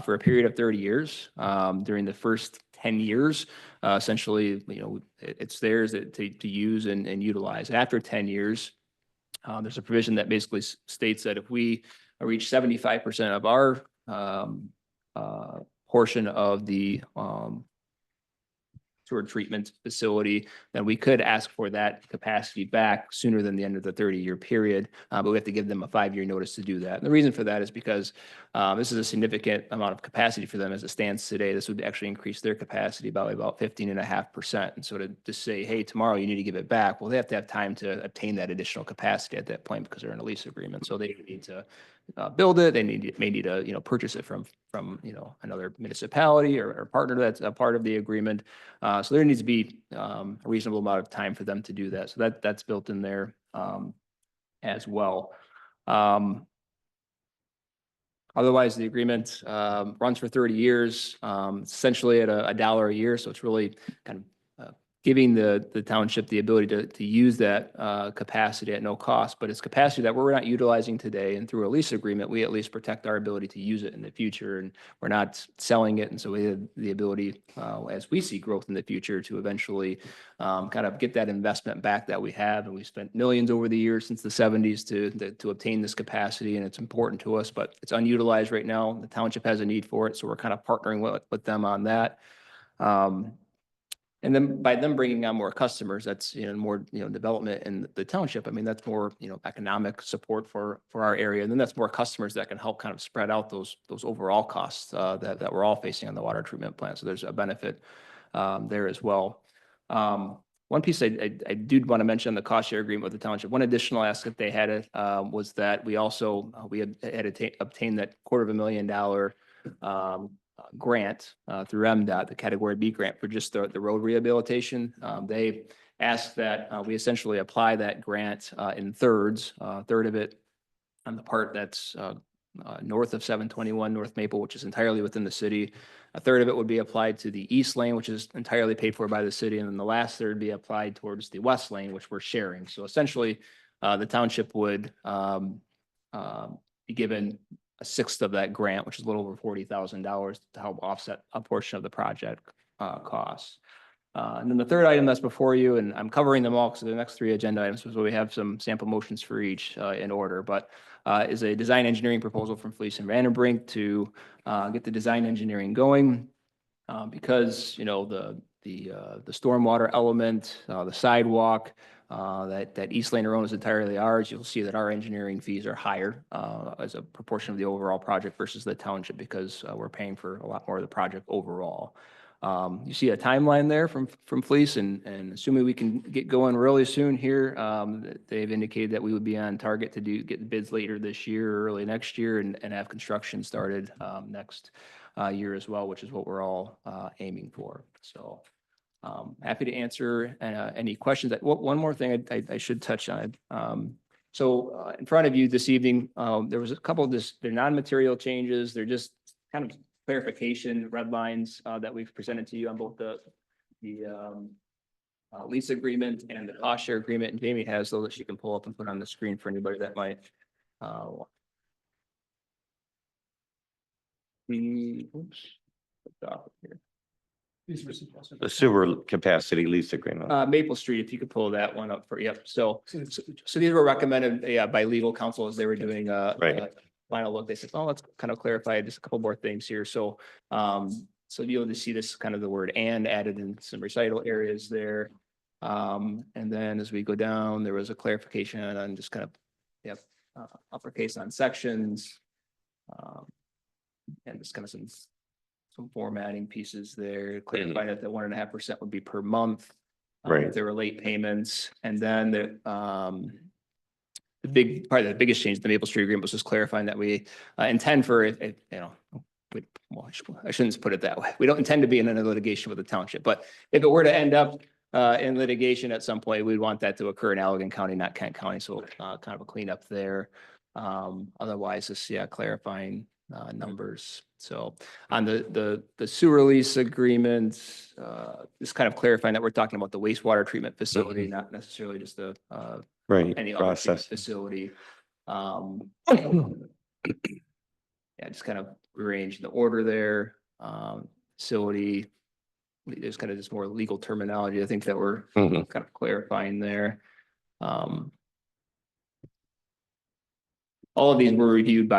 for a period of 30 years. During the first 10 years, essentially, it's theirs to use and utilize. After 10 years, there's a provision that basically states that if we reach 75% of our portion of the sewer treatment facility, then we could ask for that capacity back sooner than the end of the 30-year period. But we have to give them a 5-year notice to do that. And the reason for that is because this is a significant amount of capacity for them as it stands today. This would actually increase their capacity by about 15.5%. And so to say, hey, tomorrow you need to give it back, well, they have to have time to obtain that additional capacity at that point because they're in a lease agreement. So they need to build it. They may need to, purchase it from, another municipality or partner that's a part of the agreement. So there needs to be a reasonable amount of time for them to do that. So that's built in there as well. Otherwise, the agreement runs for 30 years, essentially at $1 a year. So it's really kind of giving the township the ability to use that capacity at no cost, but it's capacity that we're not utilizing today. And through a lease agreement, we at least protect our ability to use it in the future, and we're not selling it. And so we have the ability, as we see growth in the future, to eventually kind of get that investment back that we have. And we spent millions over the years since the 70s to obtain this capacity, and it's important to us, but it's unutilized right now. The township has a need for it, so we're kind of partnering with them on that. And then by them bringing on more customers, that's, more, development in the township. I mean, that's more, economic support for our area. And then that's more customers that can help kind of spread out those overall costs that we're all facing on the water treatment plant. So there's a benefit there as well. One piece I do want to mention, the cost share agreement with the township. One additional ask that they had was that we also, we had obtained that $250,000 grant through MDOT, the Category B grant for just the road rehabilitation. They asked that we essentially apply that grant in thirds, a third of it on the part that's north of 721 North Maple, which is entirely within the city. A third of it would be applied to the east lane, which is entirely paid for by the city. And then the last third be applied towards the west lane, which we're sharing. So essentially, the township would be given a sixth of that grant, which is a little over $40,000 to help offset a portion of the project costs. And then the third item that's before you, and I'm covering them all because the next 3 agenda items, so we have some sample motions for each in order, but is a design engineering proposal from Fleece and Vandenbrink to get the design engineering going because, the stormwater element, the sidewalk, that East Lane Road is entirely ours. You'll see that our engineering fees are higher as a proportion of the overall project versus the township because we're paying for a lot more of the project overall. You see a timeline there from Fleece, and assuming we can get going really soon here, they've indicated that we would be on target to get the bids later this year or early next year and have construction started next year as well, which is what we're all aiming for. So happy to answer any questions. One more thing I should touch on. So in front of you this evening, there was a couple of they're non-material changes. They're just kind of clarification red lines that we've presented to you on both the lease agreement and the cost share agreement. And Jamie has those that she can pull up and put on the screen for anybody that might. Here. The sewer capacity lease agreement. Maple Street, if you could pull that one up So these were recommended by legal counsel as they were doing a final look. They said, well, let's kind of clarify just a couple more things here. So you'll be able to see this kind of the word "and" added in some recital areas there. And then as we go down, there was a clarification on just kind of uppercase on sections. And just kind of some formatting pieces there, clarifying that the 1.5% would be per month. If there were late payments. And then the biggest change in the Maple Street agreement was just clarifying that we intend for it, I shouldn't put it that way. We don't intend to be in a litigation with the township, but if it were to end up in litigation at some point, we'd want that to occur in Allegan County, not Kent County. So kind of a cleanup there. Otherwise, just clarifying numbers. So on the sewer lease agreement, just kind of clarifying that we're talking about the wastewater treatment facility, not necessarily just any other treatment facility. Just kind of rearrange the order there. Facility. There's kind of just more legal terminology. I think that we're kind of clarifying there. All of these were reviewed by